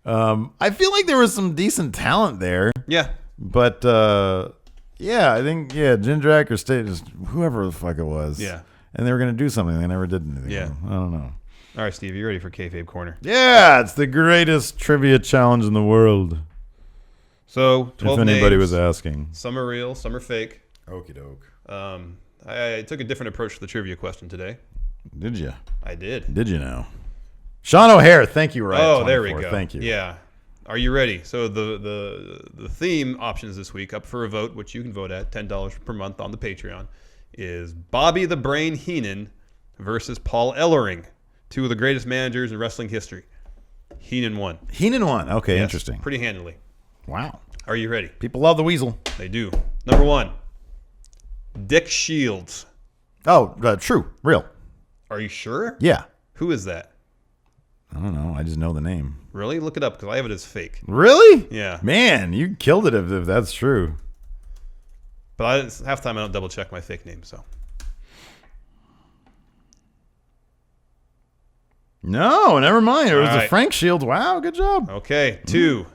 I feel like there was some decent talent there. Yeah. But, I think, Jindrak or State, whoever the fuck it was. Yeah. And they were going to do something. They never did anything. Yeah. I don't know. All right, Steve, you ready for Kayfabe Corner? Yeah, it's the greatest trivia challenge in the world. So, 12 if anybody names. Was asking. Some are real, some are fake. Okie doke. I took a different approach to the trivia question today. Did you? I did. Did you know? Sean O'Hare, thank you, Ryan. Oh, there we go. Thank you. Yeah. Are you ready? So the theme options this week up for a vote, which you can vote at $10 per month on the Patreon, is Bobby the Brain Heenan versus Paul Ellering, 2 of the greatest managers in wrestling history. Heenan won. Okay, yes, interesting. Pretty handily. Wow. Are you ready? People love the Weasel. They do. Number 1, Dick Shields. Oh, true. Real. Are you sure? Yeah. Who is that? I don't know. I just know the name. Really? Look it up because I have it as fake. Really? Yeah. Man, you killed it if that's true. But half the time I don't double check my fake name, so. No, never mind. It was All the right. Frank Shields. Wow, good job. Okay, 2.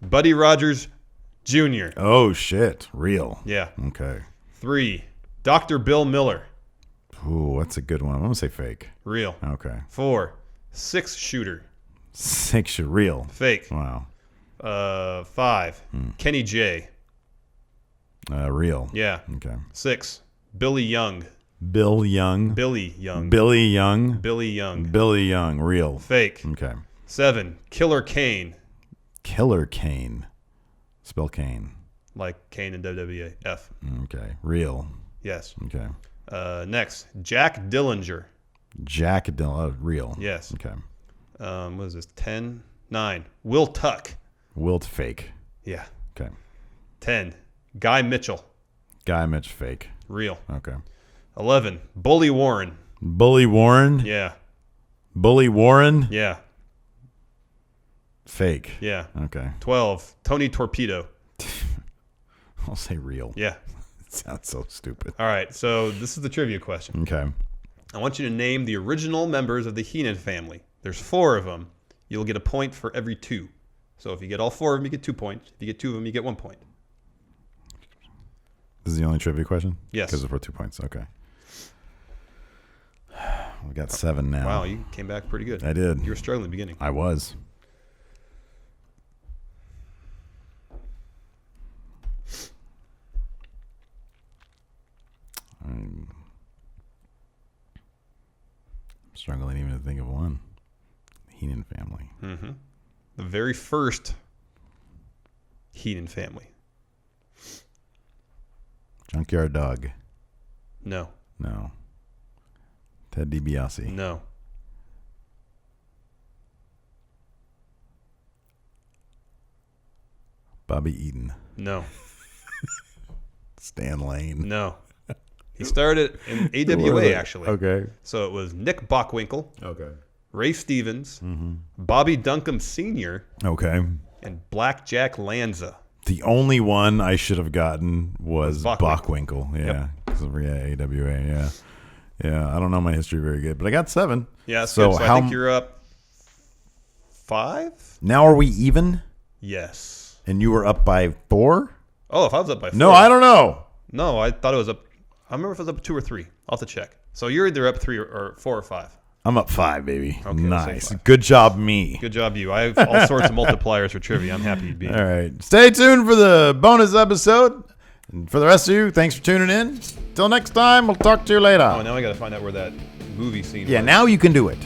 Buddy Rogers Jr. Oh, shit. Real. Yeah. Okay. 3. Dr. Bill Miller. Ooh, that's a good one. I'm going to say fake. Real. Okay. 4. 6-shooter. 6 real. Fake. Wow. 5. Kenny J. Real. Yeah. Okay. 6. Billy Young. Bill Young. Billy Young. Billy Young. Billy Young. Billy Young. Real. Fake. Okay. 7. Killer Kane. Killer Kane. Spell Kane. Like Kane in WWE. F. Okay. Real. Yes. Okay. Next. Jack Dillinger. Jack Dillon. Real. Yes. Okay. What is this? 10. 9. Will Tuck. Wilt fake. Yeah. Okay. 10. Guy Mitchell. Guy Mitch fake. Real. Okay. 11. Bully Warren. Bully Warren. Yeah. Bully Warren. Yeah. Fake. Yeah. Okay. 12. Tony Torpedo. I'll say real. Yeah. It sounds so stupid. All right. So this is the trivia question. Okay. I want you to name the original members of the Heenan family. There's 4 of them. You'll get a point for every 2. So if you get all 4 of them, you get 2 points. If you get 2 of them, you get 1 point. This is the only trivia question? Yes. Because for 2 points. Okay. We got 7 now. Wow, you came back pretty good. I did. You were struggling in the beginning. I was. I'm struggling even to think of one. Heenan family. Mm-hmm. The very first Heenan family. Junkyard Dog. No. No. Ted DiBiase. No. Bobby Eaton. No. Stan Lane. No. He started in AWA, actually. Okay. So it was Nick Bockwinkel, Okay. Ray Stevens, Bobby Duncombe Sr., Okay. and Blackjack Lanza. The only one I should have gotten was Bockwinkel. Bockwinkel. Yeah. Because of AWA. Yeah. Yeah. I don't know my history very good, but I got 7. Yeah, So so I think you're up 5? Now are we even? Yes. And you were up by 4? Oh, if I was up by 4. No, I don't know. No, I thought it was up. I remember if it was up 2 or 3. I'll have to check. So you're either up 3 or 4 or 5. I'm up 5, baby. Okay, nice. 5. Good job, me. Good job, you. I have all sorts of multipliers for trivia. I'm happy you'd be. All right. Stay tuned for the bonus episode. And for the rest of you, thanks for tuning in. Till next time, we'll talk to you later. Oh, now I got to find out where that movie scene Yeah, was. now you can do it.